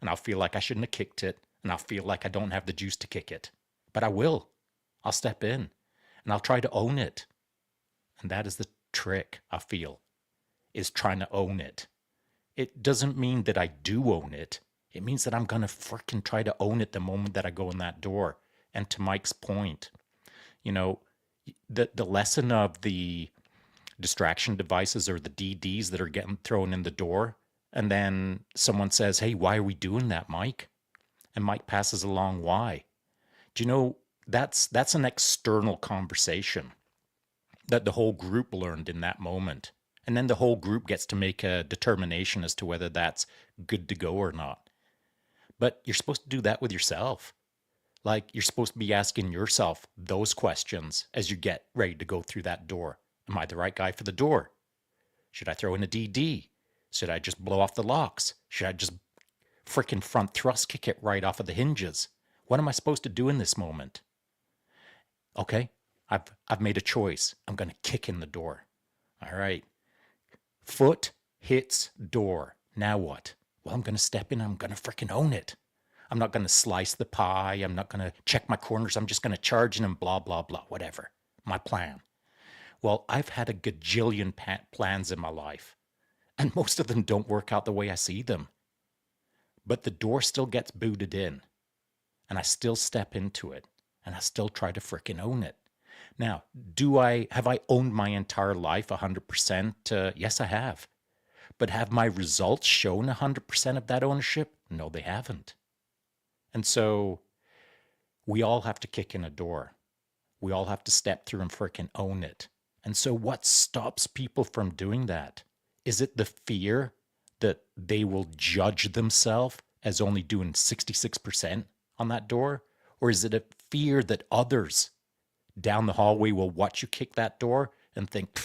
And I'll feel like I shouldn't have kicked it. And I'll feel like I don't have the juice to kick it. But I will. I'll step in. And I'll try to own it. And that is the trick, I feel, is trying to own it. It doesn't mean that I do own it. It means that I'm going to freaking try to own it the moment that I go in that door. And to Mike's point, the lesson of the distraction devices or the DDs that are getting thrown in the door, and then someone says, hey, why are we doing that, Mike? And Mike passes along why. Do you know, that's an external conversation that the whole group learned in that moment. And then the whole group gets to make a determination as to whether that's good to go or not. But you're supposed to do that with yourself. Like, you're supposed to be asking yourself those questions as you get ready to go through that door. Am I the right guy for the door? Should I throw in a DD? Should I just blow off the locks? Should I just freaking front thrust kick it right off of the hinges? What am I supposed to do in this moment? Okay, I've made a choice. I'm going to kick in the door. All right. Foot hits door. Now what? Well, I'm going to step in. I'm going to freaking own it. I'm not going to slice the pie. I'm not going to check my corners. I'm just going to charge in and blah, blah, blah, whatever. My plan. Well, I've had a gajillion plans in my life, and most of them don't work out the way I see them. But the door still gets booted in, and I still step into it, and I still try to freaking own it. Now, have I owned my entire life 100%? Yes, I have. But have my results shown 100% of that ownership? No, they haven't. And so we all have to kick in a door. We all have to step through and freaking own it. And so what stops people from doing that? Is it the fear that they will judge themselves as only doing 66% on that door? Or is it a fear that others down the hallway will watch you kick that door and think,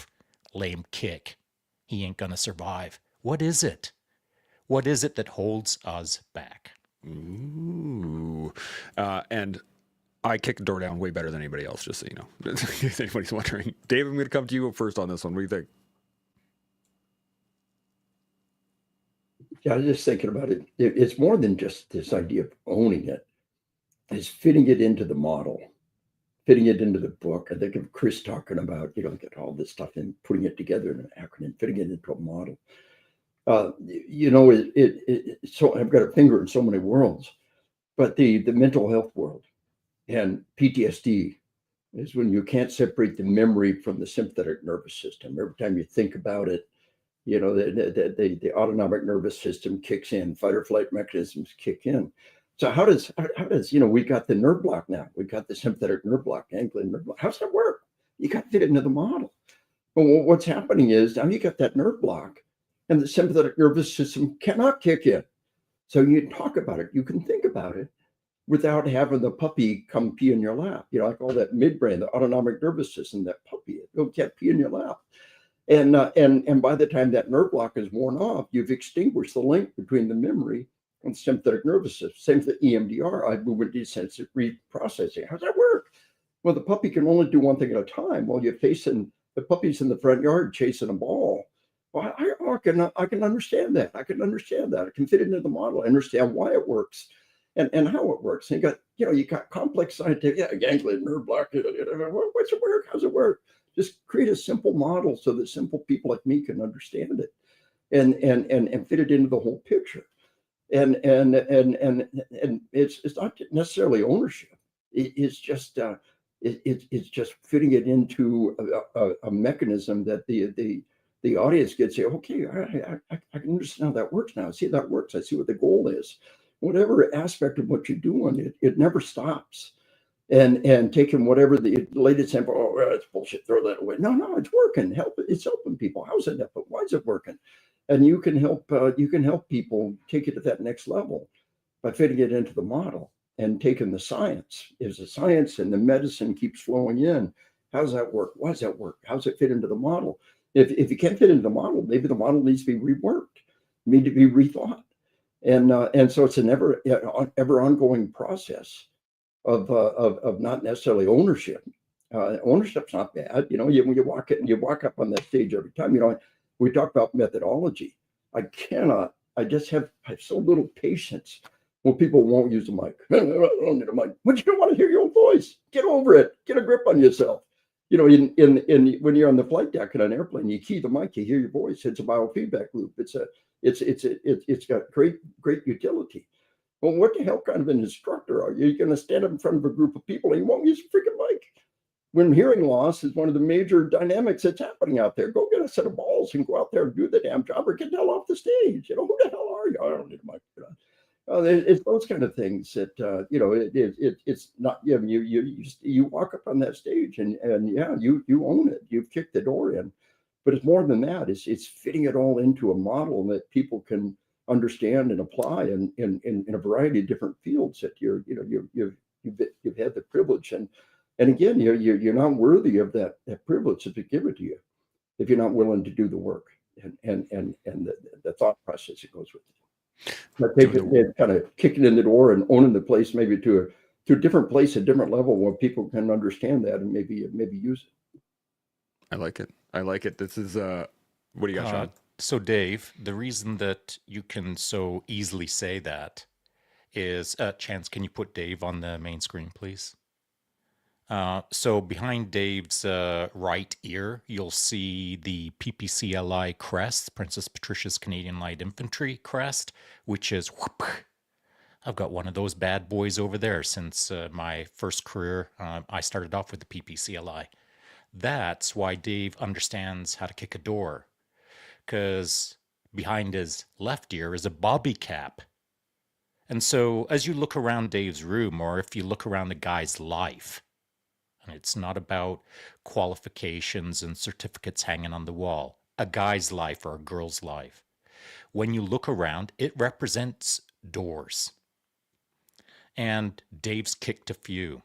lame kick, he ain't gonna survive? What is it? What is it that holds us back? Ooh. And I kick the door down way better than anybody else, just so you know. If anybody's wondering. Dave, I'm going to come to you first on this one. What do you think? Yeah, I was just thinking about it. It's more than just this idea of owning it. It's fitting it into the model, fitting it into the book. I think of Chris talking about, get all this stuff and putting it together in an acronym, fitting it into a model. So I've got a finger in so many worlds, but the mental health world and PTSD is when you can't separate the memory from the sympathetic nervous system. Every time you think about it, the autonomic nervous system kicks in, fight or flight mechanisms kick in. So how does we got the nerve block now? We got the sympathetic nerve block, ganglion nerve block. How's that work? You got to fit it into the model. Well, what's happening is now you got that nerve block, and the sympathetic nervous system cannot kick in. So you talk about it, you can think about it without having the puppy come pee in your lap. I call that midbrain, the autonomic nervous system, that puppy. It can't pee in your lap. And by the time that nerve block is worn off, you've extinguished the link between the memory and the sympathetic nervous system. Same for the EMDR, eye movement desensitive reprocessing. How's that work? Well, the puppy can only do one thing at a time. While you're facing the puppy's in the front yard chasing a ball. Well, I can understand that. I can understand that. I can fit it into the model. I understand why it works and how it works. And you got complex scientific, ganglion nerve block. What's it work? How's it work? Just create a simple model so that simple people like me can understand it and fit it into the whole picture. And it's not necessarily ownership. It's just fitting it into a mechanism that the audience can say, okay, I can understand how that works now. I see that works. I see what the goal is. Whatever aspect of what you're doing, it never stops. And taking whatever the latest sample, that's bullshit, throw that away. No, it's working. It's helping people. How's it helping? Why is it working? And you can help people take it to that next level by fitting it into the model and taking the science. Is the science and the medicine keeps flowing in. How does that work? Why does that work? How does it fit into the model? If you can't fit into the model, maybe the model needs to be reworked, need to be rethought. And so it's an ever ongoing process of not necessarily ownership. Ownership's not bad. When you walk up on that stage every time, we talk about methodology. I just have so little patience when people won't use the mic. I don't need a mic. But you don't want to hear your own voice. Get over it. Get a grip on yourself. When you're on the flight deck in an airplane, you key the mic, you hear your voice. It's a biofeedback loop. It's got great utility. Well, what the hell kind of an instructor are you? You're going to stand up in front of a group of people and you won't use a freaking mic. When hearing loss is one of the major dynamics that's happening out there, go get a set of balls and go out there and do the damn job or get the hell off the stage. Who the hell are you? I don't need a mic. It's those kind of things that it's not. You walk up on that stage and yeah, you own it. You've kicked the door in, but it's more than that. It's fitting it all into a model that people can understand and apply in a variety of different fields that you've had the privilege and again you're not worthy of that privilege to be given to you if you're not willing to do the work and the thought process that goes with it. But kind of kicking in the door and owning the place maybe to a different place, a different level where people can understand that and maybe use it. I like it. This is what do you got, Sean? So Dave, the reason that you can so easily say that is, Chance, can you put Dave on the main screen, please? So behind Dave's right ear, you'll see the PPCLI crest, Princess Patricia's Canadian Light Infantry crest, which is, whoop, I've got one of those bad boys over there since my first career. I started off with the PPCLI. That's why Dave understands how to kick a door, because behind his left ear is a bobby cap. And so as you look around Dave's room, or if you look around the guy's life, and it's not about qualifications and certificates hanging on the wall, a guy's life or a girl's life. When you look around, it represents doors. And Dave's kicked a few.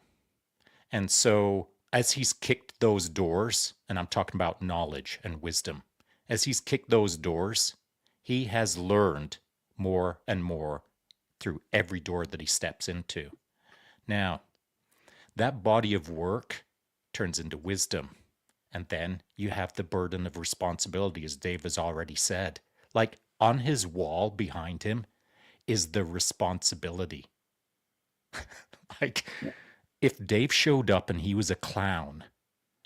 And so as he's kicked those doors, and I'm talking about knowledge and wisdom, as he's kicked those doors, he has learned more and more through every door that he steps into. Now, that body of work turns into wisdom. And then you have the burden of responsibility, as Dave has already said. Like on his wall behind him is the responsibility. Like if Dave showed up and he was a clown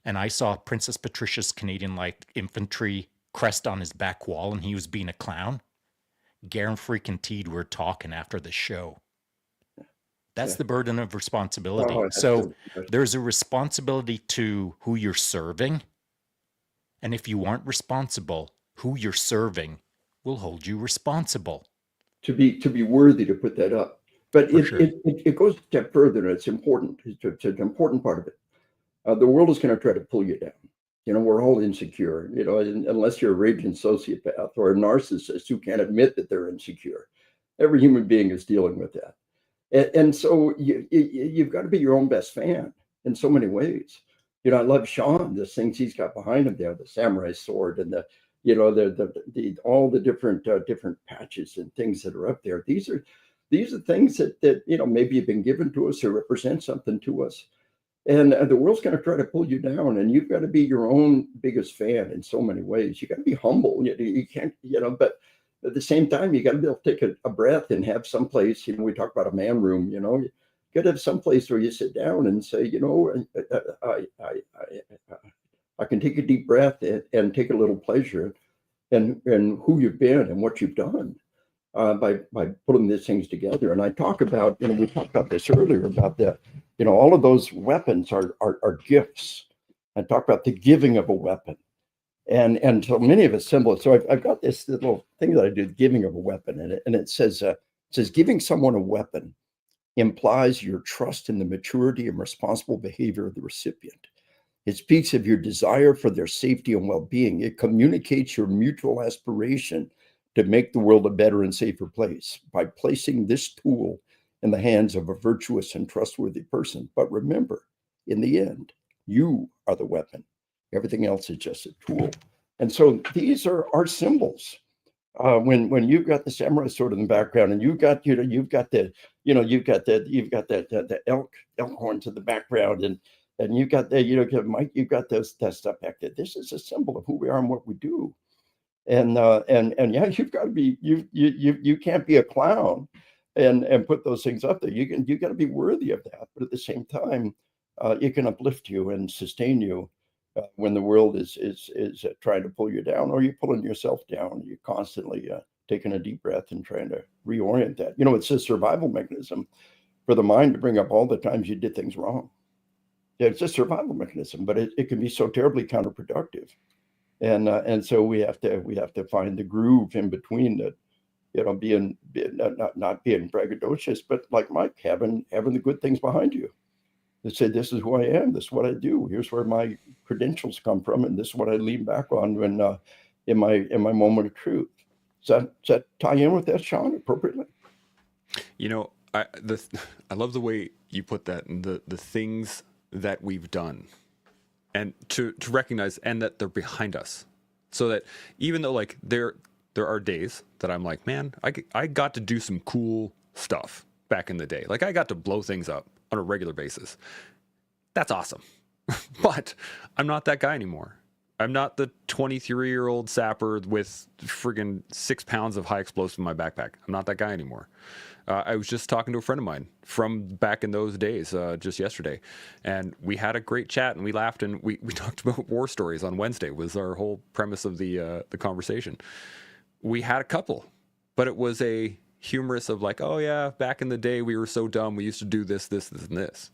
and I saw Princess Patricia's Canadian Light Infantry crest on his back wall and he was being a clown, guaranteed we're talking after the show. That's Yeah. the burden of responsibility. Oh, that's So so good. there's a responsibility to who you're serving. And if you aren't responsible, who you're serving will hold you responsible. To be worthy to put that up. But For sure. it goes a step further, and it's important. It's an important part of it. The world is going to try to pull you down. You know, we're all insecure. You know, unless you're a raging sociopath or a narcissist who can't admit that they're insecure. Every human being is dealing with that. And so you've got to be your own best fan in so many ways. You know, I love Sean, the things he's got behind him there, the samurai sword and the, you know, the all the different patches and things that are up there. These are things that, you know, maybe have been given to us or represent something to us. And the world's going to try to pull you down, and you've got to be your own biggest fan in so many ways. You got to be humble. You can't, you know, but at the same time, you got to be able to take a breath and have some place. You know, we talk about a man room. You know, you got to have some place where you sit down and say, you know, I can take a deep breath and take a little pleasure and who you've been and what you've done by putting these things together. And I talk about, you know, we talked about this earlier about the, you know, all of those weapons are gifts. I talk about the giving of a weapon. And so many of us symbolize. So I've got this little thing that I do, the giving of a weapon, and it says giving someone a weapon implies your trust in the maturity and responsible behavior of the recipient. It speaks of your desire for their safety and well-being. It communicates your mutual aspiration to make the world a better and safer place by placing this tool in the hands of a virtuous and trustworthy person. But remember, in the end, you are the weapon. Everything else is just a tool. And so these are our symbols. When you've got the samurai sword in the background, and you've got, you know, you've got the elk horns in the background, and you've got the, you know, Mike, you've got that stuff back there. This is a symbol of who we are and what we do. And yeah, you've got to be, you can't be a clown and put those things up there. You got to be worthy of that, but at the same time, it can uplift you and sustain you when the world is trying to pull you down, or you're pulling yourself down. You're constantly taking a deep breath and trying to reorient that. You know, it's a survival mechanism for the mind to bring up all the times you did things wrong. Yeah, it's a survival mechanism, but it can be so terribly counterproductive. And so we have to find the groove in between that, you know, being not being braggadocious, but like Mike, having the good things behind you that say, this is who I am, this is what I do, here's where my credentials come from, and this is what I lean back on when in my moment of truth. Does that tie in with that, Sean, appropriately? You know, I love the way you put that, and the things that we've done, and to recognize and that they're behind us, so that even though like there are days that I'm like, man, I got to do some cool stuff back in the day. Like I got to blow things up on a regular basis. That's awesome. But I'm not that guy anymore. I'm not the 23-year-old sapper with friggin' 6 pounds of high explosive in my backpack. I'm not that guy anymore. I was just talking to a friend of mine from back in those days, just yesterday, and we had a great chat and we laughed and we talked about war stories on Wednesday. Was our whole premise of the conversation. We had a couple, but it was a humorous of like, oh yeah, back in the day we were so dumb. We used to do this, this, this, and this.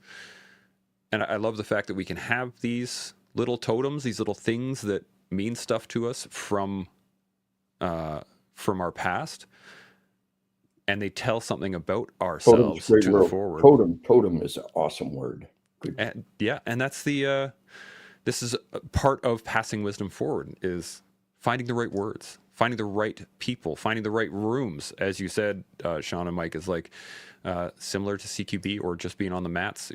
And I love the fact that we can have these little totems, these little things that mean stuff to us from our past, and they tell something about ourselves to the forward. Totem is an awesome word. And, yeah, and that's the this is a part of passing wisdom forward, is finding the right words, finding the right people, finding the right rooms. As you said, Sean and Mike, is like similar to CQB or just being on the mats.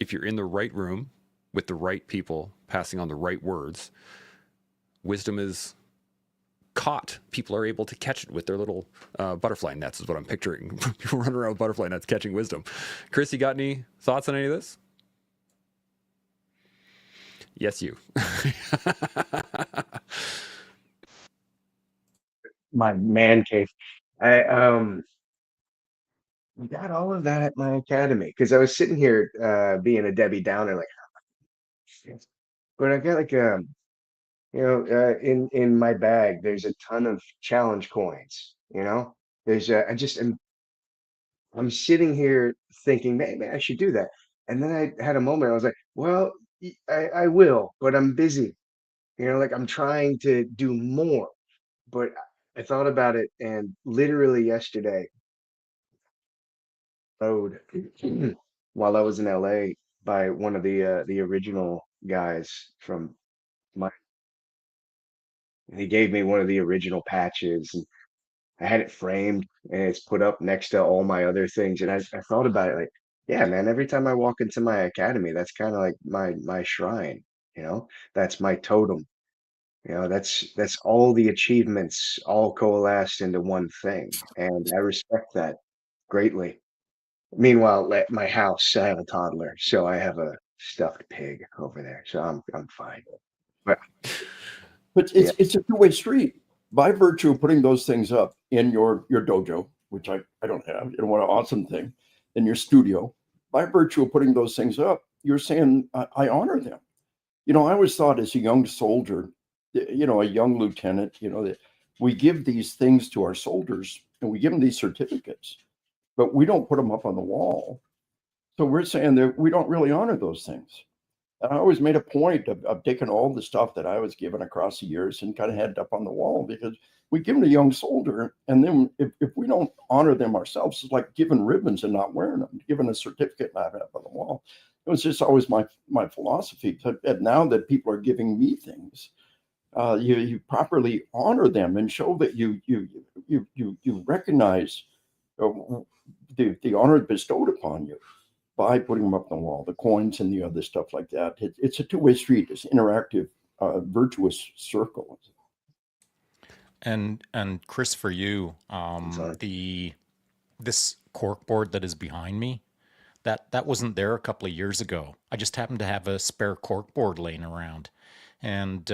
If you're in the right room with the right people, passing on the right words, wisdom is caught. People are able to catch it with their little butterfly nets, is what I'm picturing. People running around with butterfly nets catching wisdom. Chris, you got any thoughts on any of this? Yes, you. My man cave. I got all of that at my academy because I was sitting here being a Debbie Downer, like, "Shit." But I got like in my bag, there's a ton of challenge coins. You know, there's I'm sitting here thinking maybe I should do that. And then I had a moment. I was like, well, I will, but I'm busy. You know, like I'm trying to do more. But I thought about it, and literally yesterday, road while I was in LA by one of the original guys from my. He gave me one of the original patches, and I had it framed, and it's put up next to all my other things. And I thought about it, like, yeah, man, every time I walk into my academy, that's kind of like my shrine, you know, that's my totem. You know, that's all the achievements all coalesced into one thing. And I respect that greatly. Meanwhile, at my house, I have a toddler, so I have a stuffed pig over there, so I'm fine. But But yeah, it's a two-way street. By virtue of putting those things up in your dojo, which I don't have, you know, what an awesome thing, in your studio, by virtue of putting those things up, you're saying, I honor them. You know, I always thought as a young soldier, you know, a young lieutenant, you know, that we give these things to our soldiers and we give them these certificates, but we don't put them up on the wall. So we're saying that we don't really honor those things. And I always made a point of taking all the stuff that I was given across the years and kind of had it up on the wall, because we give them to a young soldier. And then if we don't honor them ourselves, it's like giving ribbons and not wearing them, giving a certificate and having it up on the wall. It was just always my philosophy. And now that people are giving me things, you properly honor them and show that you recognize uh, the honor bestowed upon you by putting them up on the wall, the coins and the other stuff like that. It's a two-way street. It's interactive, virtuous circle. And Chris, for you, so the this cork board that is behind me, that wasn't there a couple of years ago. I just happened to have a spare cork board laying around, and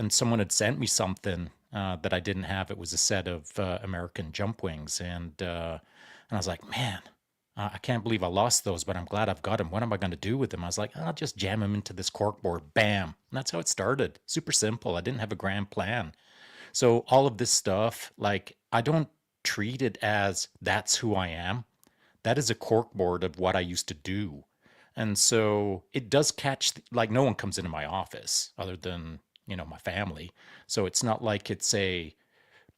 someone had sent me something that I didn't have. It was a set of American jump wings, and I was like, man, I can't believe I lost those, but I'm glad I've got them. What am I going to do with them? I was like, I'll just jam them into this cork board. Bam. And that's how it started. Super simple. I didn't have a grand plan. So all of this stuff, like, I don't treat it as that's who I am. That is a cork board of what I used to do. And so it does catch, like, no one comes into my office other than, my family. So it's not like it's a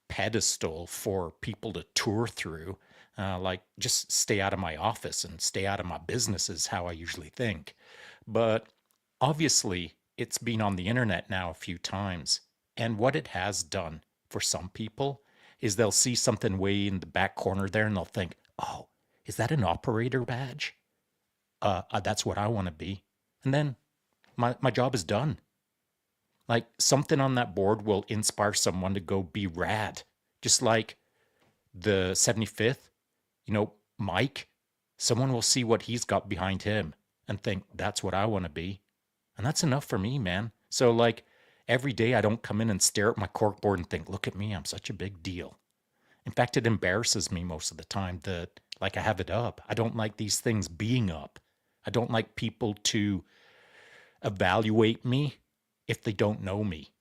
pedestal for people to tour through. Like, just stay out of my office and stay out of my business is how I usually think. But obviously, it's been on the internet now a few times. And what it has done for some people is they'll see something way in the back corner there and they'll think, oh, is that an operator badge? That's what I want to be. And then my job is done. Like, something on that board will inspire someone to go be rad. Just like the 75th, Mike, someone will see what he's got behind him and think, that's what I want to be. And that's enough for me, man. So, like, every day I don't come in and stare at my corkboard and think, look at me, I'm such a big deal. In fact, it embarrasses me most of the time that, like, I have it up. I don't like these things being up. I don't like people to evaluate me if they don't know me.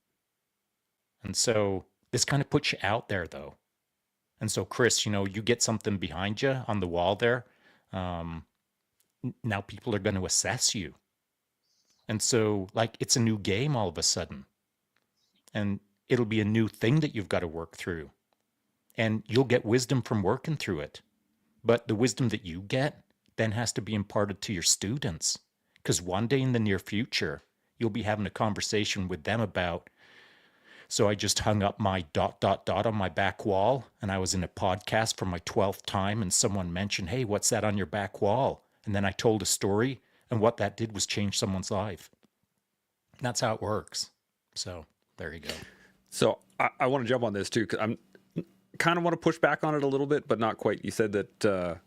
And so this kind of puts you out there, though. And so, Chris, you get something behind you on the wall there. Um, Now people are going to assess you. And so, like, it's a new game all of a sudden. And it'll be a new thing that you've got to work through. And you'll get wisdom from working through it. But the wisdom that you get then has to be imparted to your students. Because one day in the near future, you'll be having a conversation with them about, so I just hung up my ... on my back wall, and I was in a podcast for my 12th time, and someone mentioned, hey, what's that on your back wall? And then I told a story, and what that did was change someone's life. And that's how it works. So there you go. So I want to jump on this too, because I'm kind of want to push back on it a little bit, but not quite. You said that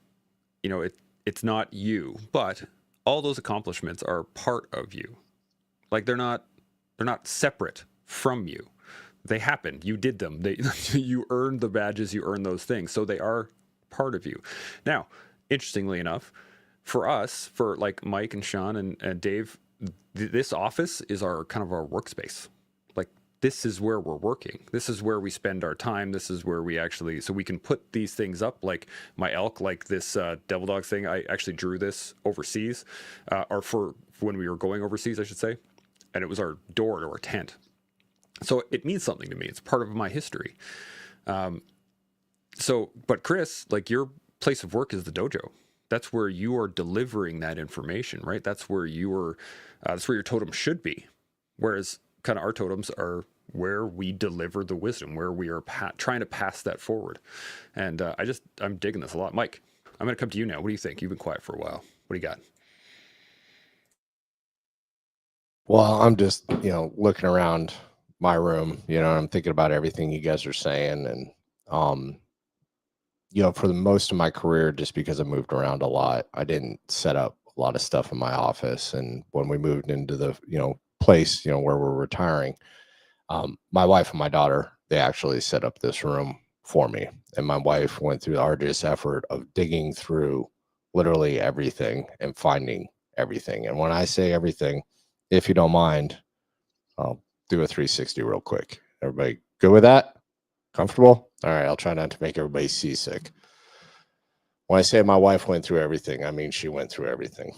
it's not you, but all those accomplishments are part of you. Like, they're not separate from you. They happened. You did them. You earned the badges. You earned those things. So they are part of you. Now, interestingly enough, for us, for like Mike and Sean and Dave, this office is our kind of our workspace. Like, this is where we're working. This is where we spend our time. This is where we actually, so we can put these things up, like my elk, like this devil dog thing. I actually drew this overseas, or for when we were going overseas, I should say. And it was our door to our tent. So it means something to me. It's part of my history. But Chris, like your place of work is the dojo. That's where you are delivering that information, right? That's where your totem should be. Whereas kind of our totems are where we deliver the wisdom, where we are trying to pass that forward. And I'm digging this a lot. Mike, I'm going to come to you now. What do you think? You've been quiet for a while. What do you got? Well, I'm just, looking around my room, I'm thinking about everything you guys are saying. And, for the most of my career, just because I moved around a lot, I didn't set up a lot of stuff in my office. And when we moved into the, place, where we're retiring, my wife and my daughter, they actually set up this room for me. And my wife went through the arduous effort of digging through literally everything and finding everything. And when I say everything, if you don't mind, I'll do a 360 real quick. Everybody good with that? Comfortable? All right, I'll try not to make everybody seasick. When I say my wife went through everything, I mean she went through everything.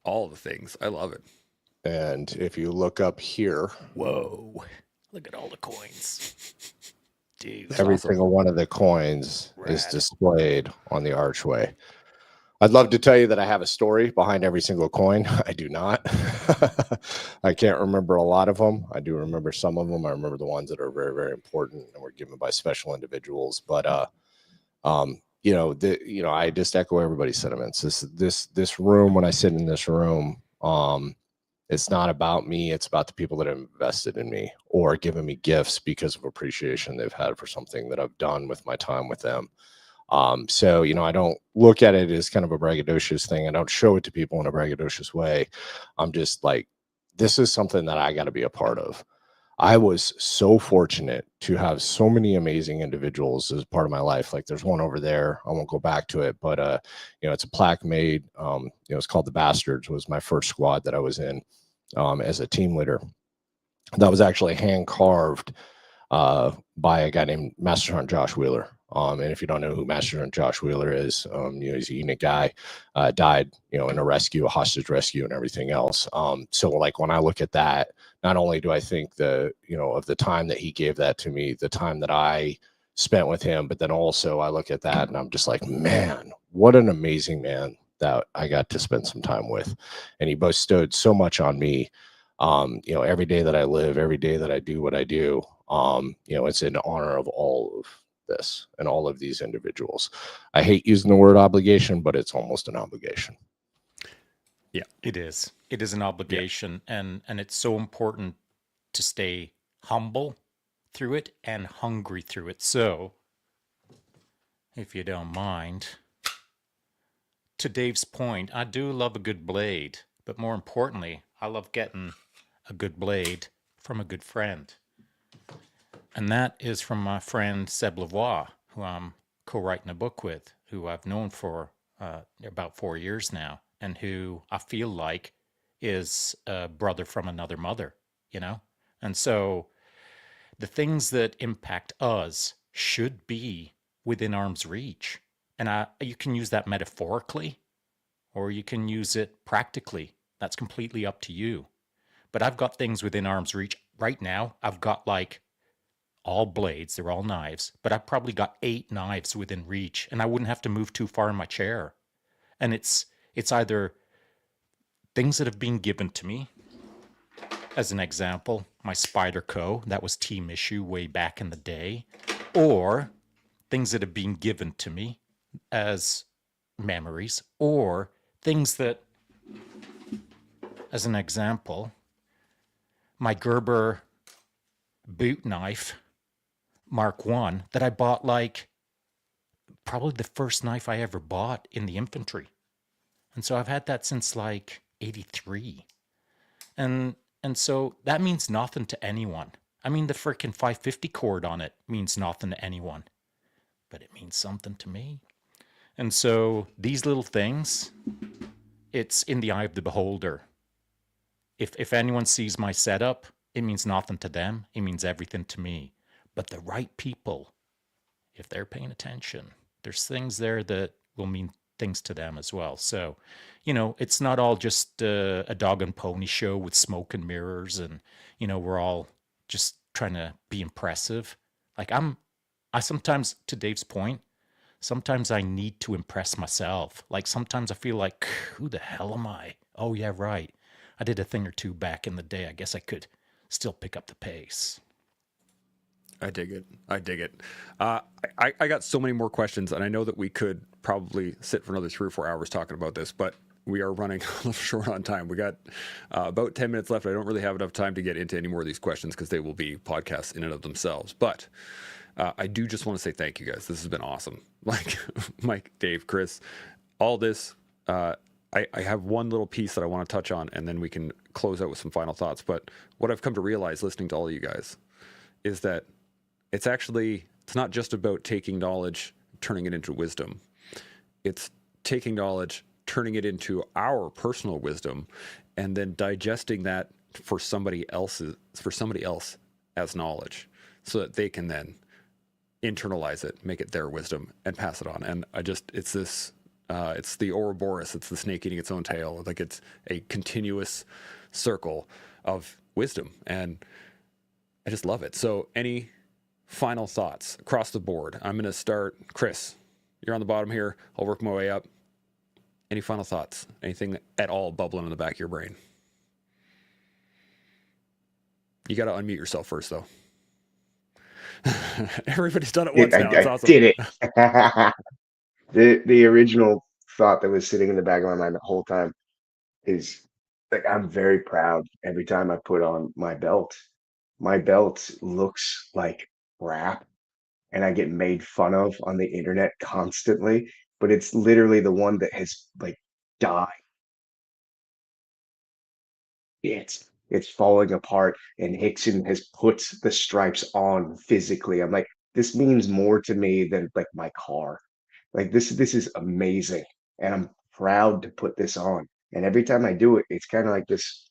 All the things. I love it. And if you look up here, Whoa, look at all the coins. Dude, every awesome. single one of the coins is Rad. displayed on the archway. I'd love to tell you that I have a story behind every single coin. I do not. I can't remember a lot of them. I do remember some of them. I remember the ones that are very, very important and were given by special individuals. But I just echo everybody's sentiments. This room, when I sit in this room, it's not about me. It's about the people that have invested in me or given me gifts because of appreciation they've had for something that I've done with my time with them. So, I don't look at it as kind of a braggadocious thing. I don't show it to people in a braggadocious way. I'm just like, this is something that I got to be a part of. I was so fortunate to have so many amazing individuals as part of my life. Like there's one over there. I won't go back to it, but it's a plaque made. It's called the Bastards. It was my first squad that I was in as a team leader. That was actually hand carved by a guy named Master Sergeant Josh Wheeler. And if you don't know who Master Sergeant Josh Wheeler is, he's a unique guy, died, in a hostage rescue and everything else. So like when I look at that, not only do I think of the time that he gave that to me, the time that I spent with him, but then also I look at that and I'm just like, man, what an amazing man that I got to spend some time with. And he bestowed so much on me. Every day that I live, every day that I do what I do, it's in honor of all of this and all of these individuals. I hate using the word obligation, but it's almost an obligation. Yeah, it is. It is an obligation, and it's so important to stay humble through it and hungry through it. So, if you don't mind, to Dave's point, I do love a good blade, but more importantly, I love getting a good blade from a good friend. And that is from my friend Seb Lavoie, who I'm co-writing a book with, who I've known for about 4 years now, and who I feel like is a brother from another mother, And so the things that impact us should be within arm's reach. And you can use that metaphorically, or you can use it practically. That's completely up to you. But I've got things within arm's reach right now. I've got like all blades, they're all knives, but I've probably got 8 knives within reach, and I wouldn't have to move too far in my chair. And it's either things that have been given to me, as an example, my Spyderco, that was team issue way back in the day, or things that have been given to me as memories, or things that, as an example, my Gerber boot knife Mark I that I bought, like probably the first knife I ever bought in the infantry. And so I've had that since like 83. And so that means nothing to anyone. I mean, the freaking 550 cord on it means nothing to anyone, but it means something to me. And so these little things, it's in the eye of the beholder. If anyone sees my setup, it means nothing to them. It means everything to me. But the right people, if they're paying attention, there's things there that will mean things to them as well. So, it's not all just a dog and pony show with smoke and mirrors, and we're all just trying to be impressive. Like I sometimes, to Dave's point, sometimes I need to impress myself. Like sometimes I feel like, who the hell am I? Oh yeah, right. I did a thing or two back in the day. I guess I could still pick up the pace. I dig it. I dig it. I got so many more questions, and I know that we could probably sit for another 3 or 4 hours talking about this, but we are running a little short on time. We got about 10 minutes left. I don't really have enough time to get into any more of these questions because they will be podcasts in and of themselves. But I do just want to say thank you guys. This has been awesome. Like Mike, Dave, Chris, all this. I have one little piece that I want to touch on, and then we can close out with some final thoughts. But what I've come to realize listening to all of you guys is that it's not just about taking knowledge, turning it into wisdom. It's taking knowledge, turning it into our personal wisdom, and then digesting that for somebody else as knowledge, so that they can then internalize it, make it their wisdom, and pass it on. And it's the Ouroboros, it's the snake eating its own tail. Like it's a continuous circle of wisdom, and I just love it. So any final thoughts across the board? I'm going to start, Chris, you're on the bottom here. I'll work my way up. Any final thoughts? Anything at all bubbling in the back of your brain? You got to unmute yourself first, though. Everybody's done it once now. It's awesome. Did it. The original thought that was sitting in the back of my mind the whole time is like, I'm very proud every time I put on my belt. My belt looks like crap, and I get made fun of on the internet constantly, but it's literally the one that has like died. It's falling apart, and Hickson has put the stripes on physically. I'm like, this means more to me than like my car. Like this is amazing, and I'm proud to put this on. And every time I do it, it's kind of like this,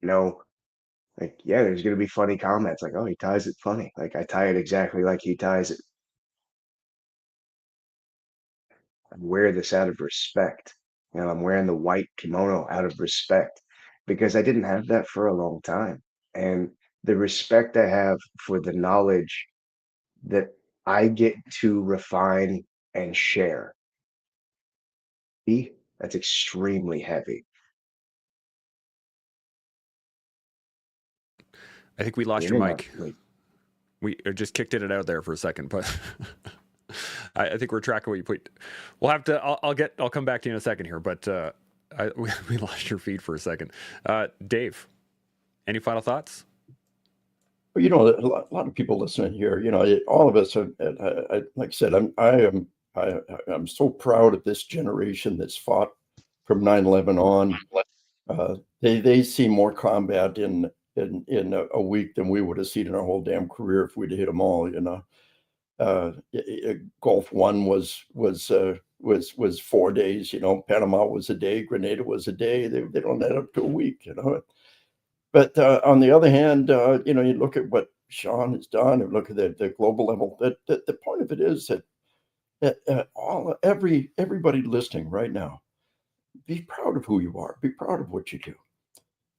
you know, like, yeah, there's gonna be funny comments like, oh, he ties it funny. Like I tie it exactly like he ties it. I wear this out of respect. I'm wearing the white kimono out of respect because I didn't have that for a long time. And the respect I have for the knowledge that I get to refine and share, that's extremely heavy. I think we lost your mic. We just kicked it out there for a second, but I think we're tracking what you put. We'll have to. I'll come back to you in a second here, but we lost your feed for a second. Dave, any final thoughts? Well, a lot of people listening here. All of us are. Like I said, I'm so proud of this generation that's fought from 9/11 on. They see more combat in a week than we would have seen in our whole damn career if we'd hit them all. Gulf One was 4 days. Panama was a day. Grenada was a day. They don't add up to a week. But on the other hand, you look at what Sean has done, and look at the global level. The point of it is that everybody listening right now, be proud of who you are. Be proud of what you do.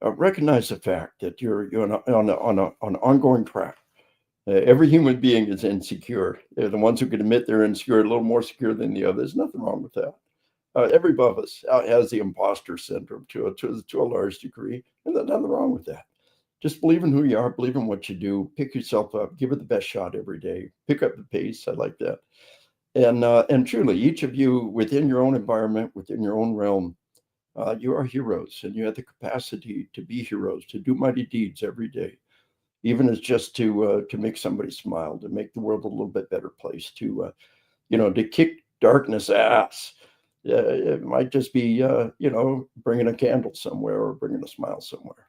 Recognize the fact that you're on an ongoing track. Every human being is insecure. They're the ones who can admit they're insecure, a little more secure than the others. Nothing wrong with that. Every one of us has the imposter syndrome to a large degree, and there's nothing wrong with that. Just believe in who you are, believe in what you do, pick yourself up, give it the best shot every day, pick up the pace. I like that. And truly, each of you within your own environment, within your own realm, you are heroes, and you have the capacity to be heroes, to do mighty deeds every day, even as just to make somebody smile, to make the world a little bit better place, to kick darkness ass. It might just be bringing a candle somewhere or bringing a smile somewhere.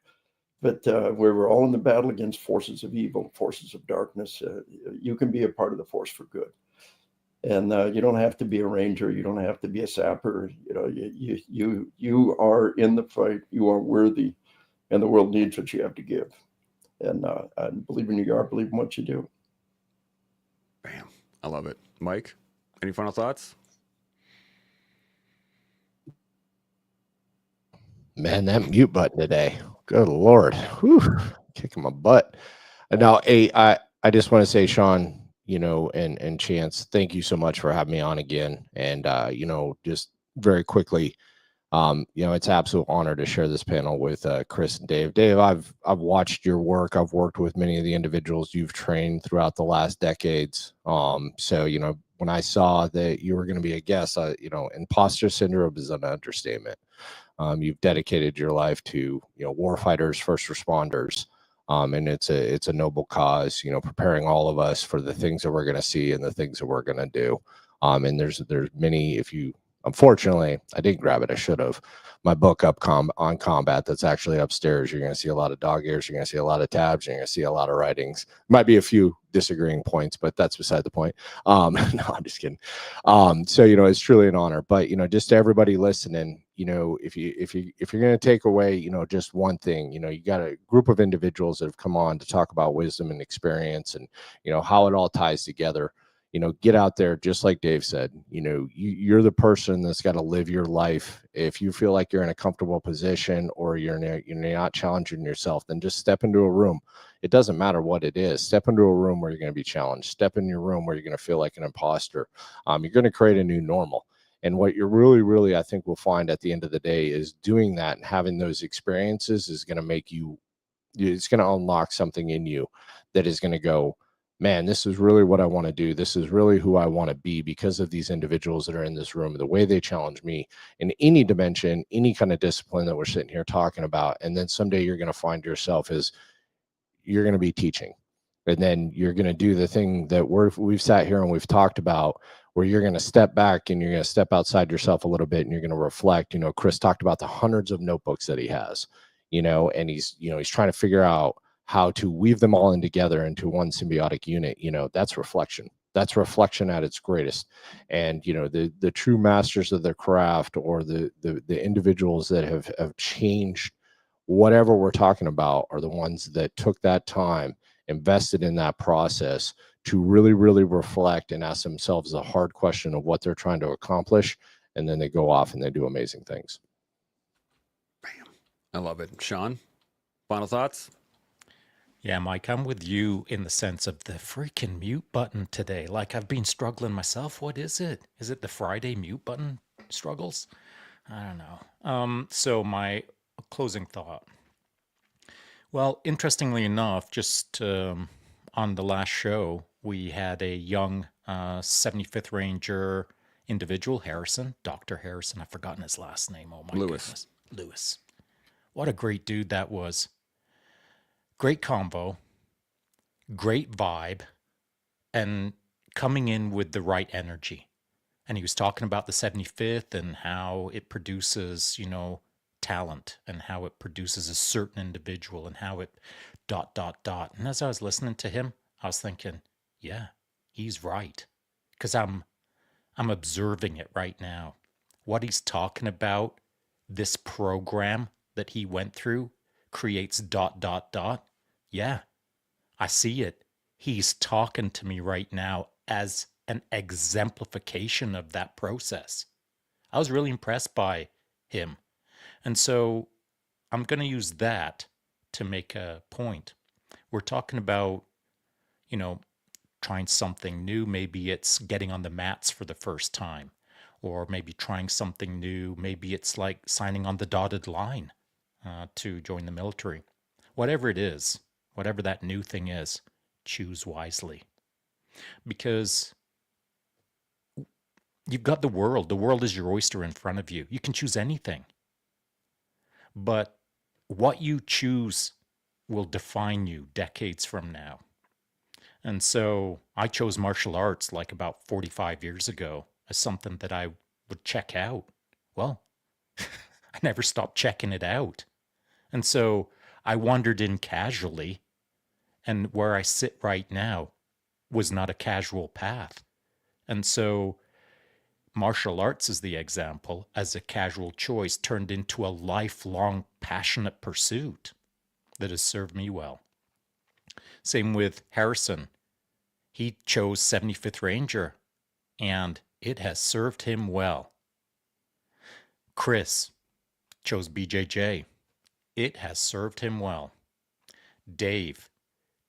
But where we're all in the battle against forces of evil, forces of darkness, you can be a part of the force for good. And you don't have to be a ranger. You don't have to be a sapper. You are in the fight. You are worthy, and the world needs what you have to give. And I believe in who you are. Believe in what you do. Bam. I love it. Mike, any final thoughts? Man, that mute button today. Good Lord. Whew, kicking my butt. Now, I just want to say, Sean, and Chance, thank you so much for having me on again. And just very quickly, it's an absolute honor to share this panel with Chris and Dave. Dave, I've watched your work. I've worked with many of the individuals you've trained throughout the last decades. So when I saw that you were going to be a guest, imposter syndrome is an understatement. You've dedicated your life to warfighters, first responders, and it's a noble cause. Preparing all of us for the things that we're going to see and the things that we're going to do. And there's many. Unfortunately, I didn't grab it. I should have. My book on combat that's actually upstairs. You're going to see a lot of dog ears. You're going to see a lot of tabs. You're going to see a lot of writings. Might be a few disagreeing points, but that's beside the point. No, I'm just kidding. So it's truly an honor. But just to everybody listening, if you're going to take away, just one thing, you got a group of individuals that have come on to talk about wisdom and experience, and how it all ties together. Get out there, just like Dave said. You're the person that's got to live your life. If you feel like you're in a comfortable position or you're not challenging yourself, then just step into a room. It doesn't matter what it is. Step into a room where you're going to be challenged. Step in your room where you're going to feel like an imposter. You're going to create a new normal. And what you're really, really, I think, will find at the end of the day is doing that and having those experiences is going to make you. It's going to unlock something in you that is going to go, man, this is really what I want to do. This is really who I want to be because of these individuals that are in this room, the way they challenge me in any dimension, any kind of discipline that we're sitting here talking about. And then someday you're going to find yourself as you're going to be teaching. And then you're going to do the thing that we've sat here and we've talked about, where you're going to step back and you're going to step outside yourself a little bit and you're going to reflect. Chris talked about the hundreds of notebooks that he has, and he's trying to figure out how to weave them all in together into one symbiotic unit. That's reflection. That's reflection at its greatest. And the true masters of their craft, or the individuals that have changed whatever we're talking about, are the ones that took that time, invested in that process to really, really reflect and ask themselves the hard question of what they're trying to accomplish. And then they go off and they do amazing things. Bam. I love it. Sean, final thoughts? Yeah, Mike, I'm with you in the sense of the freaking mute button today. Like, I've been struggling myself. What is it? Is it the Friday mute button struggles? I don't know. So my closing thought. Well, interestingly enough, just on the last show, we had a young 75th Ranger individual, Harrison, Dr. Harrison. I've forgotten his last name. Oh, my goodness. Lewis. What a great dude that was. Great combo, great vibe, and coming in with the right energy. And he was talking about the 75th and how it produces, talent, and how it produces a certain individual, and how it ... And as I was listening to him, I was thinking, yeah, he's right. Because I'm observing it right now. What he's talking about, this program that he went through, creates ... Yeah, I see it. He's talking to me right now as an exemplification of that process. I was really impressed by him. And so I'm going to use that to make a point. We're talking about, trying something new. Maybe it's getting on the mats for the first time, or maybe trying something new. Maybe it's like signing on the dotted line to join the military. Whatever it is, whatever that new thing is, choose wisely. Because you've got the world. The world is your oyster in front of you. You can choose anything. But what you choose will define you decades from now. And so I chose martial arts like about 45 years ago as something that I would check out. Well, I never stopped checking it out. And so I wandered in casually, and where I sit right now was not a casual path. And so martial arts is the example, as a casual choice turned into a lifelong passionate pursuit that has served me well. Same with Harrison. He chose 75th Ranger, and it has served him well. Chris chose BJJ. It has served him well. Dave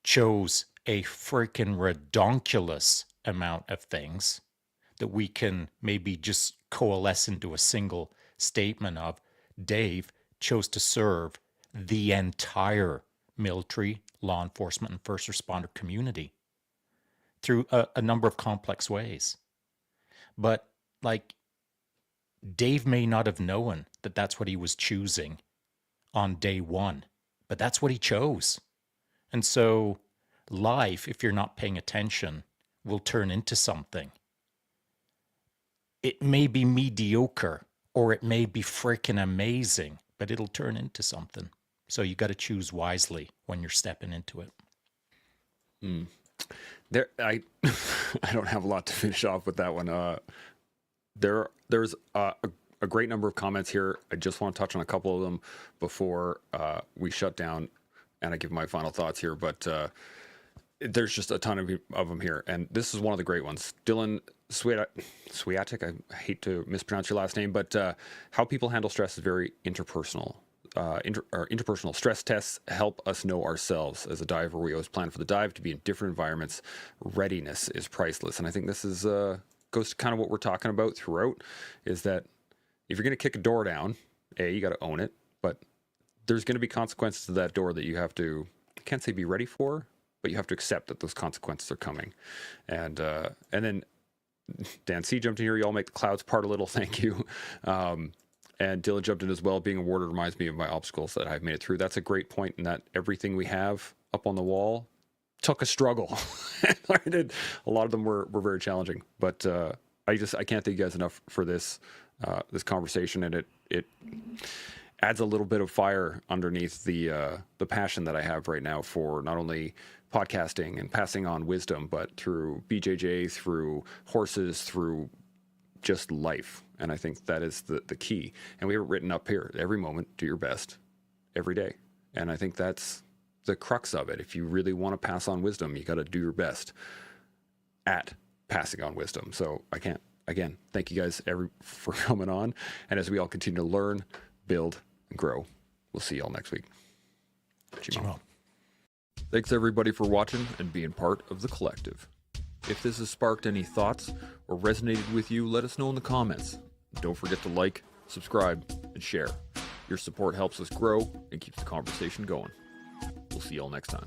chose a freaking redonkulous amount of things that we can maybe just coalesce into a single statement of. Dave chose to serve the entire military, law enforcement, and first responder community through a number of complex ways. But like, Dave may not have known that that's what he was choosing on day one, but that's what he chose. And so life, if you're not paying attention, will turn into something. It may be mediocre or it may be freaking amazing, but it'll turn into something. So you got to choose wisely when you're stepping into it. There, I don't have a lot to finish off with that one. There's a great number of comments here. I just want to touch on a couple of them before we shut down, and I give my final thoughts here. But there's just a ton of them here, and this is one of the great ones. Dylan Swiatek, I hate to mispronounce your last name, but how people handle stress is very interpersonal. Interpersonal stress tests help us know ourselves. As a diver, we always plan for the dive to be in different environments. Readiness is priceless, and I think this is goes to kind of what we're talking about throughout. Is that if you're going to kick a door down, you got to own it, but there's going to be consequences to that door that you have to, I can't say be ready for, but you have to accept that those consequences are coming. And then Dan C jumped in here. Y'all make the clouds part a little. Thank you. And Dylan jumped in as well. Being awarded reminds me of my obstacles that I've made it through. That's a great point in that everything we have up on the wall took a struggle. A lot of them were very challenging, but I can't thank you guys enough for this conversation, and it adds a little bit of fire underneath the passion that I have right now for not only podcasting and passing on wisdom, but through BJJ, through horses, through just life. And I think that is the key. And we have it written up here: every moment, do your best, every day. And I think that's the crux of it. If you really want to pass on wisdom, you got to do your best at passing on wisdom. So again, thank you guys for coming on. And as we all continue to learn, build, and grow, we'll see y'all next week. Chimo. Thanks everybody for watching and being part of the collective. If this has sparked any thoughts or resonated with you, let us know in the comments. Don't forget to like, subscribe, and share. Your support helps us grow and keeps the conversation going. We'll see y'all next time.